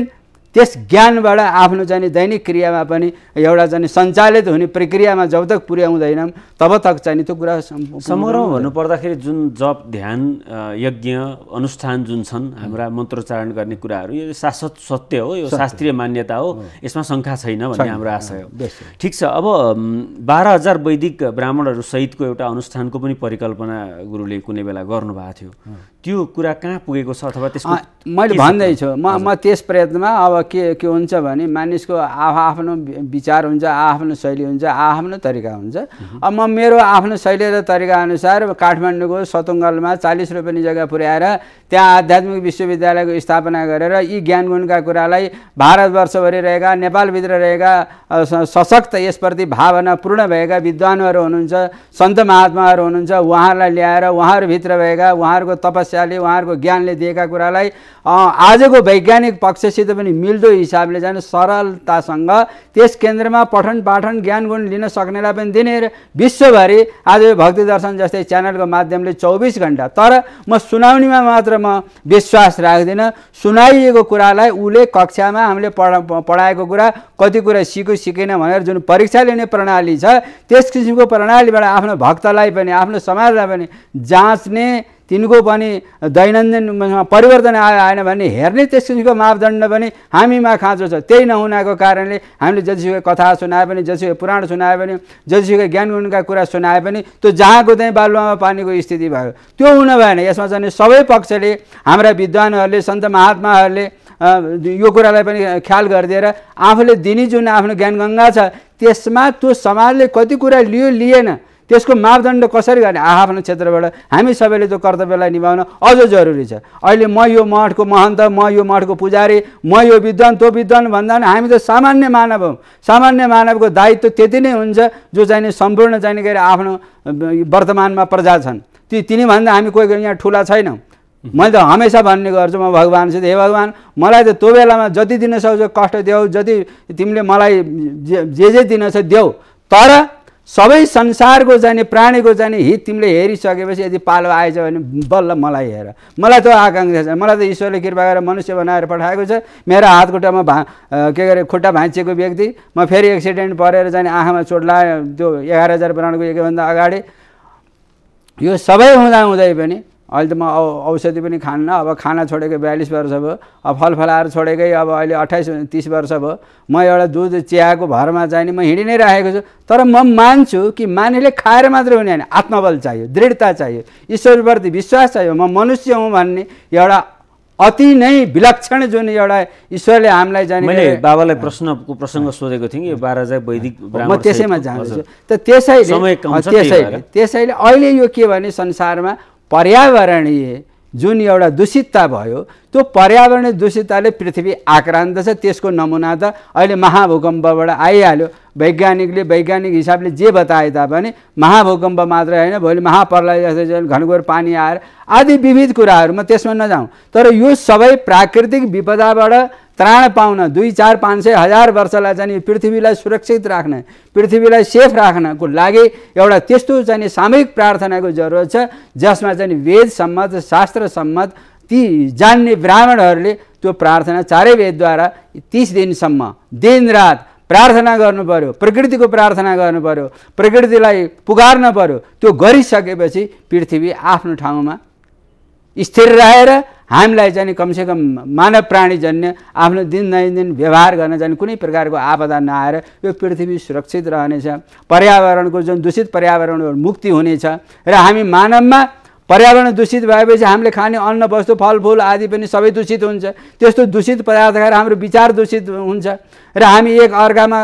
त्यस ज्ञानबाट आफ्नो चाहिँ दैनिक क्रियामा पनि एउटा चाहिँ सञ्चालित हुने प्रक्रियामा जब तक पुर्याउँदैनौँ तब तक चाहिँ त्यो कुरा समग्रमा भन्नुपर्दाखेरि जुन जप ध्यान यज्ञ अनुष्ठान जुन छन् हाम्रा मन्त्रोच्चारण गर्ने कुराहरू यो शाश्वत सत्य हो, यो शास्त्रीय मान्यता हो, यसमा शङ्का छैन भन्ने हाम्रो आशय हो। ठिक छ, अब 12,000 वैदिक ब्राह्मणहरू सहितको एउटा अनुष्ठानको पनि परिकल्पना गुरुले कुनै बेला गर्नुभएको थियो, त्यो कुरा कहाँ पुगेको छ अथवा त्यसको मैले भन्दैछु म त्यस प्रयत्नमा अब के हुन्छ भने मानिसको आफ्नो विचार हुन्छ, आफ्नो शैली हुन्छ, आफ्नो तरिका हुन्छ। अब म मेरो आफ्नो शैली र तरिका अनुसार काठमाडौँको सतुङ्गलमा 40 रुपियाँ जग्गा पुर्याएर त्यहाँ आध्यात्मिक विश्वविद्यालयको स्थापना गरेर यी ज्ञान गुणका कुरालाई भारतवर्षभरि रहेका नेपालभित्र रहेका सशक्त यसप्रति भावना पूर्ण भएका विद्वानहरू हुनुहुन्छ, सन्त महात्माहरू हुनुहुन्छ, उहाँहरूलाई ल्याएर उहाँहरूभित्र भएका उहाँहरूको तपस्याले उहाँहरूको ज्ञानले दिएका कुरालाई आजको वैज्ञानिक पक्षसित पनि मिल्दो हिसाबले चाहिँ सरलतासँग त्यस केन्द्रमा पठन पाठन ज्ञान गुण लिन सक्नेलाई पनि दिने र विश्वभरि आज भक्ति दर्शन जस्तै च्यानलको माध्यमले 24 घण्टा। तर म सुनाउनेमा मात्र म विश्वास राख्दिनँ, सुनाइएको कुरालाई उसले कक्षामा हामीले पढाएको कुरा कति कुरा सिकेन भनेर जुन परीक्षा लिने प्रणाली छ त्यस किसिमको प्रणालीबाट आफ्नो भक्तलाई पनि आफ्नो समाजलाई पनि जाँच्ने, तिनको पनि दैनन्दिन परिवर्तन आयो आएन भन्ने हेर्ने त्यस किसिमको मापदण्ड पनि हामीमा खाँचो छ। त्यही नहुनाको कारणले हामीले जतिसुकै कथा सुनाए पनि, जतिसुकै पुराण सुनाए पनि, जतिसुकै ज्ञान गुणका कुरा सुनाए पनि त्यो जहाँको त्यहीँ बालुवामा पानीको स्थिति भयो। त्यो हुन भएन। यसमा चाहिँ सबै पक्षले हाम्रा विद्वानहरूले सन्त महात्माहरूले यो कुरालाई पनि ख्याल गरिदिएर आफूले दिने जुन आफ्नो ज्ञानगङ्गा छ त्यसमा त्यो समाजले कति कुरा लिएन त्यसको मापदण्ड कसरी गर्ने आफ्नो क्षेत्रबाट हामी सबैले त्यो कर्तव्यलाई निभाउन अझ जरुरी छ। अहिले म यो मठको महन्त, म यो मठको पुजारी, म यो विद्वान त्यो विद्वान भन्दा पनि हामी त सामान्य मानव हौँ। सामान्य मानवको दायित्व त्यति नै हुन्छ जो चाहिँ सम्पूर्ण चाहिँ के अरे आफ्नो वर्तमानमा प्रजा छन् तिनीभन्दा हामी कोही यहाँ ठुला छैनौँ। मैले त हमेसा भन्ने गर्छु म भगवान्सित, हे भगवान् मलाई त त्यो बेलामा जति दिन सक्छौ कष्ट देऊ, जति तिमीले मलाई जे दिन छ देऊ, तर सबै संसारको चाहिँ प्राणीको चाहिँ हित तिमीले हेरिसकेपछि यदि पालो आएछ भने बल्ल मलाई हेर। मलाई त्यो आकाङ्क्षा छ। मलाई त ईश्वरले कृपा गरेर मनुष्य बनाएर पठाएको छ। मेरो हात खुट्टामा के अरे खुट्टा भाँचिएको व्यक्ति, म फेरि एक्सिडेन्ट परेर चाहिँ आँखामा चोट लाग्यो त्यो 11,000 प्राणको एकभन्दा अगाडि। यो सबै हुँदाहुँदै पनि अहिले त म औषधि पनि खान्न, अब खाना छोडेको 42 वर्ष भयो, अब फलफलाएर छोडेकै अब अहिले 28-30 वर्ष भयो। म एउटा दुध चियाको भरमा चाहिँ म हिँडि नै राखेको छु। तर म मान्छु कि मानिसले खाएर मात्रै हुने होइन, आत्मबल चाहियो, दृढता चाहियो, ईश्वरप्रति विश्वास चाहियो, म मनुष्य हुँ भन्ने एउटा अति नै विलक्षण जुन एउटा ईश्वरले हामीलाई जाने। मैले बाबालाई प्रश्नको प्रसङ्ग सोधेको थिएँ कि 12,000 वैदिक ब्राह्मण, म त्यसैमा जान्छु। त त्यसैले अहिले यो के भने संसारमा पर्यावरणीय जुन एउटा दूषितता भयो त्यो पर्यावरणीय दूषितताले पृथ्वी आक्रान्त छ। त्यसको नमुना त अहिले महाभूकम्पबाट आइहाल्यो। वैज्ञानिक हिसाबले जे बताए तापनि महाभूकम्प मात्र होइन, भोलि महाप्रलय जस्तै घनघोर पानी आएर आदि विविध कुराहरू म त्यसमा नजाउँ। तर यो सबै प्राकृतिक विपदाबाट त्राण पाउन 2, 4, 500, 1000 वर्षलाई चाहिँ पृथ्वीलाई सुरक्षित राख्न, पृथ्वीलाई सेफ राख्नको लागि एउटा त्यस्तो चाहिँ सामूहिक प्रार्थनाको जरुरत छ जसमा चाहिँ वेद सम्मत शास्त्र सम्मत ती जान्ने ब्राह्मणहरूले त्यो प्रार्थना चारै वेदद्वारा 30 दिनसम्म दिनरात प्रार्थना गर्नु पर्यो, प्रकृतिको प्रार्थना गर्नु पर्यो, प्रकृतिलाई पुकार्न पर्यो। त्यो गरिसकेपछि पृथ्वी आफ्नो ठाउँमा स्थिर रहेर हामीलाई चाहिँ कमसेकम मानव प्राणीजन्य आफ्नो दैनन्दिन व्यवहार गर्न चाहिँ कुनै प्रकारको आपदा नआएर यो पृथ्वी सुरक्षित रहनेछ। पर्यावरणको जुन दूषित पर्यावरणबाट मुक्ति हुनेछ र हामी मानवमा पर्यावरण दूषित भएपछि हामीले खाने अन्न वस्तु फलफुल आदि पनि सबै दूषित हुन्छ। त्यस्तो दूषित पदार्थ खाएर हाम्रो विचार दूषित हुन्छ र हामी एक अर्कामा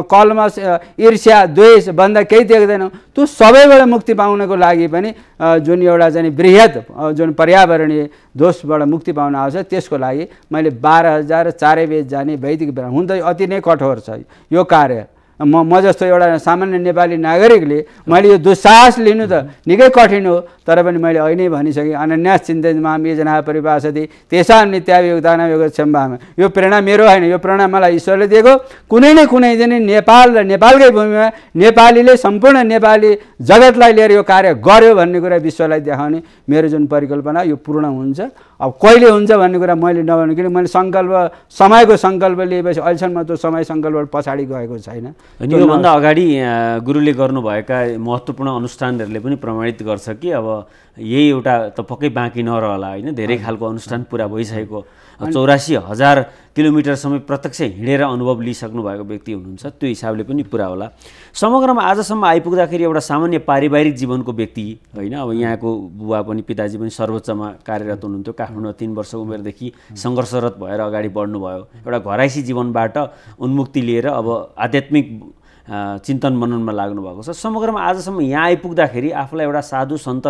कलमस ईर्ष्या द्वेष भन्दा केही देख्दैनौँ। त्यो सबैबाट मुक्ति पाउनको लागि पनि जुन एउटा चाहिँ बृहत जुन पर्यावरणीय दोषबाट मुक्ति पाउन आवश्यक, त्यसको लागि मैले 12,000 चारै वेद जाने वैदिक ब्राह्मण हुन त अति नै कठोर छ यो कार्य। म जस्तो एउटा सामान्य नेपाली नागरिकले मैले यो दुस्साहस लिनु त निकै कठिन हो, तर पनि मैले अहिले भनिसकेँ अनन्यास चिन्तयन्ति माम ये जनाः परिभाषन्ति तेषां नित्याभियुक्तानां योगक्षेमम्। यो प्रेरणा मेरो होइन, यो प्रेरणा मलाई ईश्वरले दिएको। कुनै न कुनै दिन नेपाल र नेपालकै भूमिमा नेपालीले सम्पूर्ण नेपाली जगतलाई लिएर यो कार्य गर्यो भन्ने कुरा विश्वलाई देखाउने मेरो जुन परिकल्पना यो पूर्ण हुन्छ। अब कहिले हुन्छ भन्ने कुरा मैले नभनु, किन मैले सङ्कल्प समयको सङ्कल्प लिएपछि अहिलेसम्म त्यो समय सङ्कल्प पछाडि गएको छैन। अनि योभन्दा अगाडि गुरुले गर्नुभएका महत्त्वपूर्ण अनुष्ठानहरूले पनि प्रमाणित गर्छ कि अब यही एउटा त पक्कै बाँकी नरहला होइन, धेरै खालको अनुष्ठान पुरा भइसकेको। 84,000 किलोमिटरसम्म प्रत्यक्ष हिँडेर अनुभव लिइसक्नु भएको व्यक्ति हुनुहुन्छ, त्यो हिसाबले पनि पुरा होला। समग्रमा आजसम्म आइपुग्दाखेरि एउटा सामान्य पारिवारिक जीवनको व्यक्ति होइन, अब यहाँको बुवा पनि पिताजी पनि सर्वोच्चमा कार्यरत हुनुहुन्थ्यो, काठमाडौँमा 3 वर्ष उमेरदेखि सङ्घर्षरत भएर अगाडि बढ्नुभयो, एउटा घराइसी जीवनबाट उन्मुक्ति लिएर अब आध्यात्मिक चिन्तन मननमा लाग्नु भएको छ। समग्रमा आजसम्म यहाँ आइपुग्दाखेरि आफूलाई एउटा साधु सन्त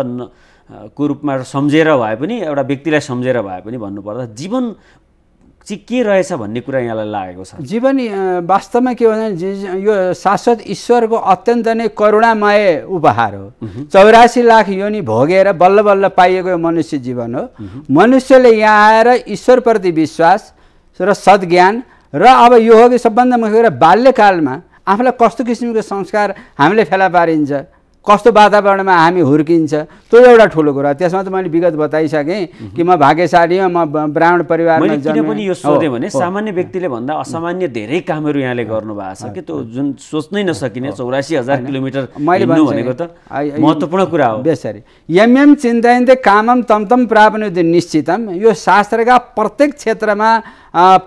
को रूपमा सम्झेर भए पनि, एउटा व्यक्तिलाई सम्झेर भए पनि भन्नुपर्दा जीवन चाहिँ के रहेछ भन्ने कुरा यहाँलाई लागेको छ? जीवन वास्तवमा के भन्छ, यो शाश्वत ईश्वरको अत्यन्त नै करुणामय उपहार हो। 84 लाख योनि भोगेर बल्ल बल्ल पाइएको यो मनुष्य जीवन हो। मनुष्यले यहाँ आएर ईश्वरप्रति विश्वास र सद्ज्ञान र अब यो हो कि सबभन्दा मुख्य कुरा बाल्यकालमा आफूलाई कस्तो किसिमको संस्कार हामीले फेला पारिन्छ, कस्तो वातावरणमा हामी हुर्किन्छ, त्यो एउटा ठुलो कुरा। त्यसमा त मैले विगत बताइसकेँ कि म भाग्यशाली हो, म ब्राह्मण परिवारमा जन्मेँ। किन पनि यो सोधेँ भने सामान्य व्यक्तिले भन्दा असामान्य धेरै कामहरू यहाँले गर्नुभएको छ कि त्यो जुन सोच्नै नसकिने 84,000 किलोमिटर हिँड्नु भनेको त महत्त्वपूर्ण कुरा हो। बेसरी यम चिन्तयन्ते कामम तम तम प्राप्नुति निश्चितम। यो शास्त्रका प्रत्येक क्षेत्रमा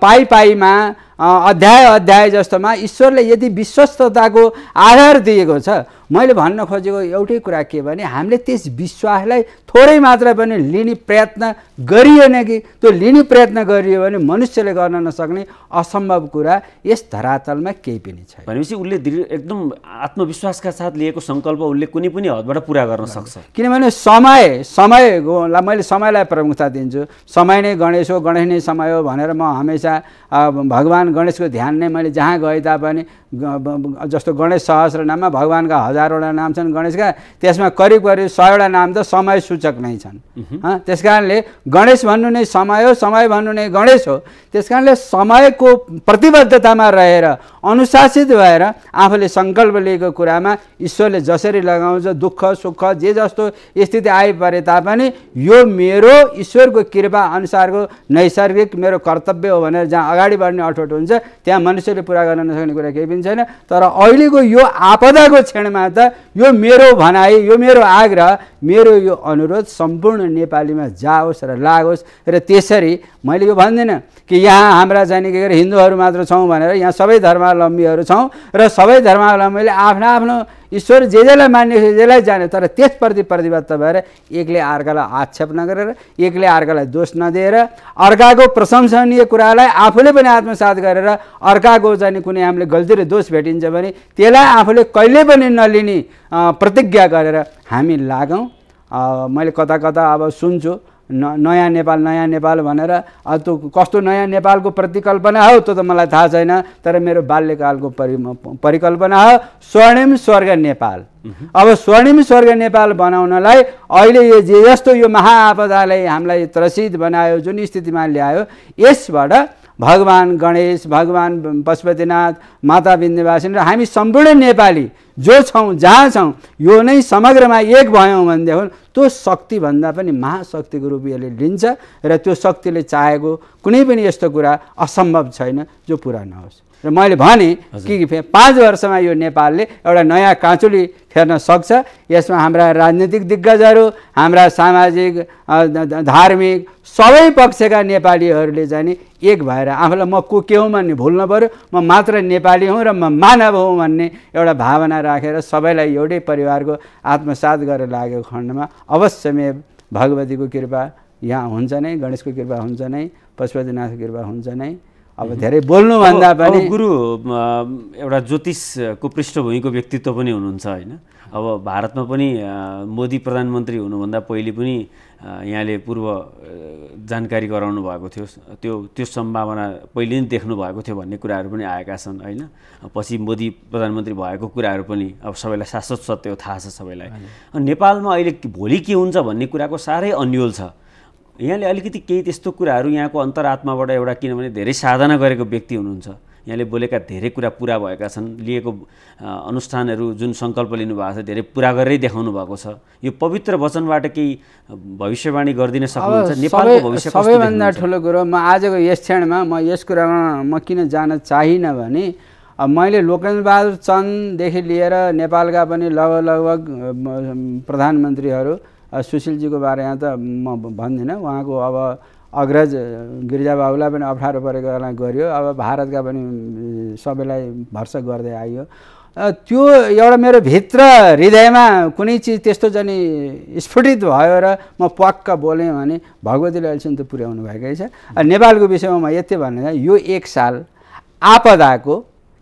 पाइमा अध्याय अध्याय जस्तोमा ईश्वरले यदि विश्वस्तताको आधार दिएको छ। मैले भन्न खोजेको एउटै कुरा के भने हामीले त्यस विश्वासलाई थोरै मात्रा पनि लिने प्रयत्न गरिएन कि त्यो लिने प्रयत्न गरियो भने मनुष्यले गर्न नसक्ने असम्भव कुरा यस धरातलमा केही पनि छैन। भनेपछि उसले एकदम आत्मविश्वासका साथ लिएको सङ्कल्प उसले कुनै पनि हदबाट पुरा गर्न सक्छ। किनभने समयलाई मैले समयलाई प्रमुखता दिन्छु। समय नै गणेश हो, गणेश नै समय हो भनेर म हमेसा भगवान् गणेशको ध्यान नै मैले जहाँ गए तापनि, जस्तो गणेश सहस्रनाममा भगवान्का हजारवटा नाम छन् गणेशका, त्यसमा करिब 100वटा नाम त समय सूचक नै छन्। त्यस कारणले गणेश भन्नु नै समय हो, समय भन्नु नै गणेश हो। त्यस कारणले समयको प्रतिबद्धतामा रहेर अनुशासित भएर आफूले सङ्कल्प लिएको कुरामा ईश्वरले जसरी लगाउँछ, दुःख सुख जे जस्तो स्थिति आइपरे तापनि यो मेरो ईश्वरको कृपा अनुसारको नैसर्गिक मेरो कर्तव्य हो भनेर जहाँ अगाडि बढ्ने अठोट हुन्छ त्यहाँ मनुष्यले पुरा गर्न नसक्ने कुरा केही पनि छैन। तर अहिलेको यो आपदाको क्षणमा त यो मेरो भनाइ, यो मेरो आग्रह, मेरो यो अनुरोध सम्पूर्ण नेपालीमा जाओस् र लागोस्। र त्यसरी मैले यो भन्दिनँ कि यहाँ हाम्रा चाहिँ के अरे हिन्दूहरू मात्र छौँ भनेर, यहाँ सबै धर्मावलम्बीहरू छौँ र सबै धर्मावलम्बीले आफ्नो आफ्नो ईश्वर जे जेलाई मान्ने जेलाई जाने, तर त्यसप्रति प्रतिबद्ध भएर एकले अर्कालाई आक्षेप नगरेर, एकले अर्कालाई दोष नदिएर, अर्काको प्रशंसनीय कुरालाई आफूले पनि आत्मसात गरेर अर्काको चाहिँ कुनै हामीले गल्ती र दोष भेटिन्छ भने त्यसलाई आफूले कहिले पनि नलिने प्रतिज्ञा गरेर हामी लागौँ। मैले कता कता अब सुन्छु नयाँ नेपाल भनेर, त्यो कस्तो नयाँ नेपालको परिकल्पना हो त्यो त मलाई थाहा छैन, तर मेरो बाल्यकालको परिकल्पना हो स्वर्णिम स्वर्ग नेपाल। अब स्वर्णिम स्वर्ग नेपाल बनाउनलाई अहिले यो जे जस्तो यो महाआपदाले हामीलाई त्रसित बनायो, जुन स्थितिमा ल्यायो, यसबाट भगवान् गणेश, भगवान् पशुपतिनाथ, माता विन्ध्यवासिनी र हामी सम्पूर्ण नेपाली जो छौँ जहाँ छौँ यो नै समग्रमा एक भयौँ भनेदेखि त्यो शक्तिभन्दा पनि महाशक्तिको रूप यसले लिन्छ र त्यो शक्तिले चाहेको कुनै पनि यस्तो कुरा असम्भव छैन जो पुरा नहोस्। र मैले भने कि 5 वर्षमा यो नेपालले एउटा नयाँ काँचुली फेर्न सक्छ। यसमा हाम्रा राजनीतिक दिग्गजहरू, हाम्रा सामाजिक धार्मिक सबै पक्षका नेपालीहरूले चाहिँ एक भएर आफूलाई म के हुँ भन्ने भुल्न पर्यो, म मात्र नेपाली हुँ र म मानव हुँ भन्ने एउटा भावना राखेर सबैलाई एउटै परिवारको आत्मसात गरेर लागेको खण्डमा अवश्यमै भगवतीको कृपा यहाँ हुन्छ नै, गणेशको कृपा हुन्छ नै, पशुपतिनाथको कृपा हुन्छ नै। अब धेरै बोल्नुभन्दा पनि गुरु एउटा ज्योतिषको पृष्ठभूमिको व्यक्तित्व पनि हुनुहुन्छ होइन। अब भारतमा पनि मोदी प्रधानमन्त्री हुनुभन्दा पहिले पनि यहाँले पूर्व जानकारी गराउनु भएको थियो, त्यो सम्भावना पहिले नै देख्नु भएको थियो भन्ने कुराहरू पनि आएका छन् होइन। पछि मोदी प्रधानमन्त्री भएको कुराहरू पनि अब सबैलाई शाश्वत सत्य थाहा छ सबैलाई। नेपालमा अहिले भोलि के हुन्छ भन्ने कुराको साह्रै अन्यल छ। यहाँले अलिकति केही त्यस्तो कुराहरू यहाँको अन्तरात्माबाट एउटा, किनभने धेरै साधना गरेको व्यक्ति हुनुहुन्छ, यहाँले बोलेका धेरै कुरा पुरा भएका छन्, लिएको अनुष्ठानहरू जुन सङ्कल्प लिनुभएको छ धेरै पुरा गरेरै देखाउनु भएको छ। यो पवित्र वचनबाट केही भविष्यवाणी गरिदिन सक्नुहुन्छ? नेपालको भविष्य कस्तो सबैभन्दा ठुलो कुरो म आजको यस क्षणमा म यस कुरामा म किन जान चाहिनँ भने मैले लोकेन्द्रबहादुर चन्ददेखि लिएर नेपालका पनि लगभग प्रधानमन्त्रीहरू, सुशीलजीको बारे यहाँ त म भन्दिनँ, उहाँको अब अग्रज गिरिजाबाबुलाई पनि अप्ठ्यारो परेको बेला गरियो, अब भारतका पनि सबैलाई भर्सा गर्दै आइयो। त्यो एउटा मेरो भित्र हृदयमा कुनै चिज त्यस्तो चाहिँ स्फुटित भयो र म पक्क बोलेँ भने भगवतीले अहिलेसम्म त पुर्याउनु भएकै छ। नेपालको विषयमा म यति भन्ने, यो 1 साल आपदाको,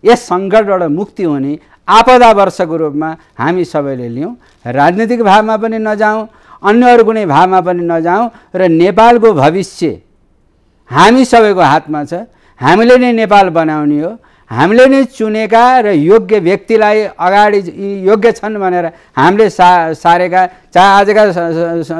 यस सङ्कटबाट मुक्ति हुने आपदा वर्षको रूपमा हामी सबैले लियौँ। राजनीतिक भावमा पनि नजाउँ, अन्य अरू कुनै भावमा पनि नजाउँ र नेपालको भविष्य हामी सबैको हातमा छ। हामीले नै नेपाल बनाउने हो, हामीले नै चुनेका र योग्य व्यक्तिलाई अगाडि योग्य छन् भनेर हामीले सारेका, चाहे आजका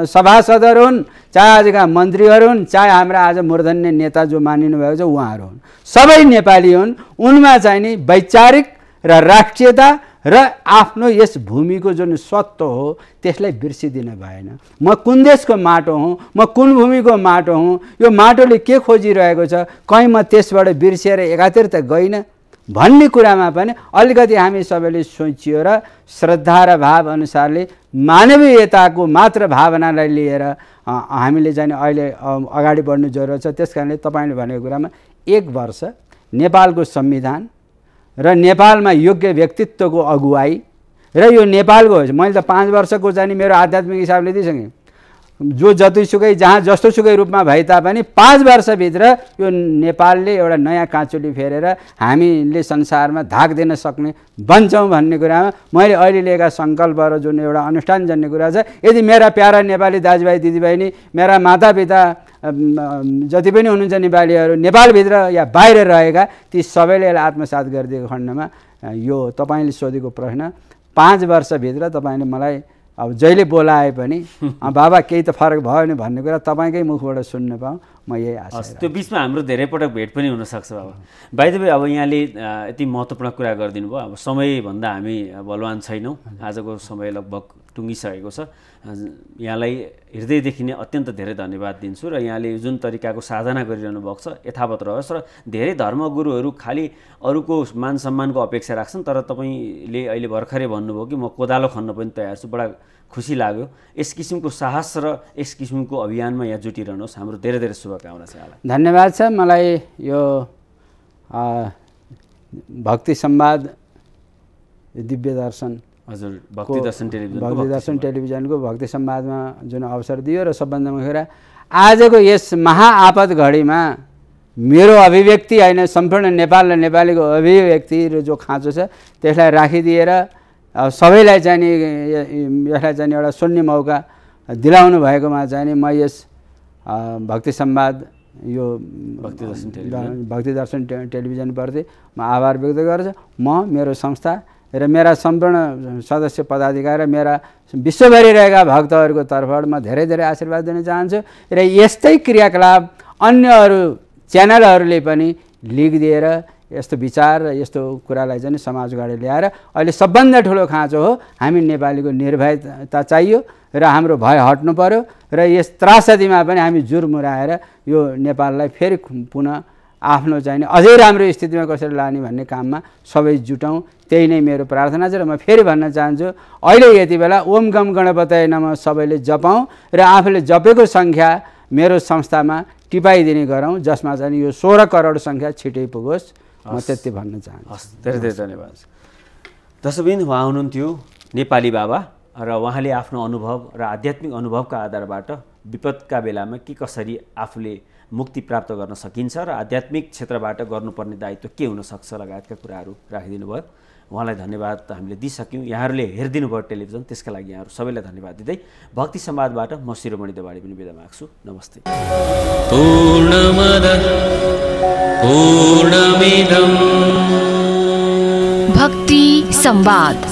सभासदहरू हुन्, चाहे आजका मन्त्रीहरू हुन्, चाहे हाम्रा आज मूर्धन्य नेता जो मानिनु भएको छ उहाँहरू हुन्, सबै नेपाली हुन्। उनमा चाहिँ नि वैचारिक र राष्ट्रियता र आफ्नो यस भूमिको जुन सत्व हो त्यसलाई बिर्सिदिन भएन। म कुन देशको माटो हुँ, म कुन भूमिको माटो हुँ, यो माटोले के खोजिरहेको छ, कहीँ म त्यसबाट बिर्सिएर एकातिर त गइनँ भन्ने कुरामा पनि अलिकति हामी सबैले सोचियो र श्रद्धा र भाव अनुसारले मानवीयताको मात्र भावनालाई लिएर हामीले चाहिँ अहिले अगाडि बढ्नु जरुरत छ। त्यस कारणले तपाईँले भनेको कुरामा 1 वर्ष नेपालको संविधान र नेपालमा योग्य व्यक्तित्वको अगुवाई र यो नेपालको, मैले त 5 वर्षको चाहिँ मेरो आध्यात्मिक हिसाबले दिइसकेँ, जो जतिसुकै जहाँ जस्तोसुकै रूपमा भए तापनि 5 वर्षभित्र यो नेपालले एउटा नयाँ काँचुली फेरेर हामीले संसारमा धाक दिन सक्ने बन्छौँ भन्ने कुरामा मैले अहिले लिएका सङ्कल्प र जुन एउटा अनुष्ठान जन्ने कुरा छ, यदि मेरा प्यारा नेपाली दाजुभाइ दिदीबहिनी, मेरा मातापिता जति पनि हुनुहुन्छ नेपालीहरू नेपालभित्र या बाहिर रहेका, ती सबैले आत्मसात गरिदिएको खण्डमा यो तपाईँले सोधेको प्रश्न 5 वर्षभित्र तपाईँले मलाई अब जहिले बोलाए पनि बाबा केही त फरक भयो नि भन्ने कुरा तपाईँकै मुखबाट सुन्न पाऊँ, म यही आशा। त्यो बिचमा हाम्रो धेरै पटक भेट पनि हुनसक्छ बाबा। बाइ द वे, अब यहाँले यति महत्त्वपूर्ण कुरा गरिदिनु भयो। अब समयभन्दा हामी बलवान छैनौँ, आजको समय लगभग टुङ्गिसकेको छ। यहाँलाई हृदयदेखि नै अत्यन्त धेरै धन्यवाद दिन्छु र यहाँले जुन तरिकाको साधना गरिरहनु भएको छ यथावत रहोस्। र धेरै धर्मगुरुहरू खालि अरूको मान सम्मानको अपेक्षा राख्छन्, तर तपाईँले अहिले भर्खरै भन्नुभयो कि म कोदालो खन्न पनि तयार छु, बडा खुसी लाग्यो। यस किसिमको साहस र यस किसिमको अभियानमा यहाँ जुटिरहनुहोस्। हाम्रो धेरै धेरै शुभकामना छ यहाँलाई। धन्यवाद छ। मलाई यो भक्ति संवाद, दिव्य दर्शन, हजुर, भक्ति दर्शन टेलिभिजनको भक्ति संवादमा जुन अवसर दियो र सबभन्दा मुख्य आजको यस महाआपद घडीमा मेरो अभिव्यक्ति होइन, सम्पूर्ण नेपाल र नेपालीको अभिव्यक्ति र जो खाँचो छ त्यसलाई राखिदिएर सबैलाई चाहिँ नि यसलाई चाहिँ एउटा सुन्ने मौका दिलाउनु भएकोमा चाहिँ नि म यस भक्ति संवाद, यो भक्ति दर्शन टेलिभिजनप्रति म आभार व्यक्त गर्छु। म, मेरो संस्था र मेरा सम्पूर्ण सदस्य पदाधिकारी र मेरा विश्वभरि रहेका भक्तहरूको तर्फबाट म धेरै धेरै आशीर्वाद दिन चाहन्छु र यस्तै क्रियाकलाप अन्य अरू च्यानलहरूले पनि लिग दिएर यस्तो विचार र यस्तो कुरालाई चाहिँ समाज अगाडि ल्याएर अहिले सबभन्दा ठुलो खाँचो हो हामी नेपालीको निर्भयता चाहियो र हाम्रो भय हट्नु पर्यो र यस त्रासदीमा पनि हामी जुरमुराएर यो नेपाललाई फेरि पुनः आफ्नो चाहिँ अझै राम्रो स्थितिमा कसरी लाने भन्ने काममा सबै जुटौँ। त्यही नै मेरो प्रार्थना छ र म फेरि भन्न चाहन्छु, अहिले यति बेला ओम गम गणपतये नमः सबैले जपाउँ र आफूले जपेको सङ्ख्या मेरो संस्थामा टिपाइदिने गरौँ, जसमा चाहिँ यो 16 करोड सङ्ख्या छिटै पुगोस्। म त्यति भन्न चाहन्छु। हस्, धेरै धेरै धन्यवाद। दर्शकबिन, उहाँ हुनुहुन्थ्यो नेपाली बाबा र उहाँले आफ्नो अनुभव र आध्यात्मिक अनुभवका आधारबाट विपदका बेलामा के कसरी आफूले मुक्ति प्राप्त गर्न सकिन्छ र आध्यात्मिक क्षेत्रबाट गर्नुपर्ने दायित्व के हुनसक्छ लगायतका कुराहरू राखिदिनु भयो। उहाँलाई धन्यवाद हामीले दिइसक्यौँ। यहाँहरूले हेरिदिनु भयो टेलिभिजन, त्यसका लागि यहाँहरू सबैलाई धन्यवाद दिँदै भक्ति संवादबाट म शिरोमणि देवाडी पनि बिदा माग्छु। नमस्ते। भक्ति संवाद।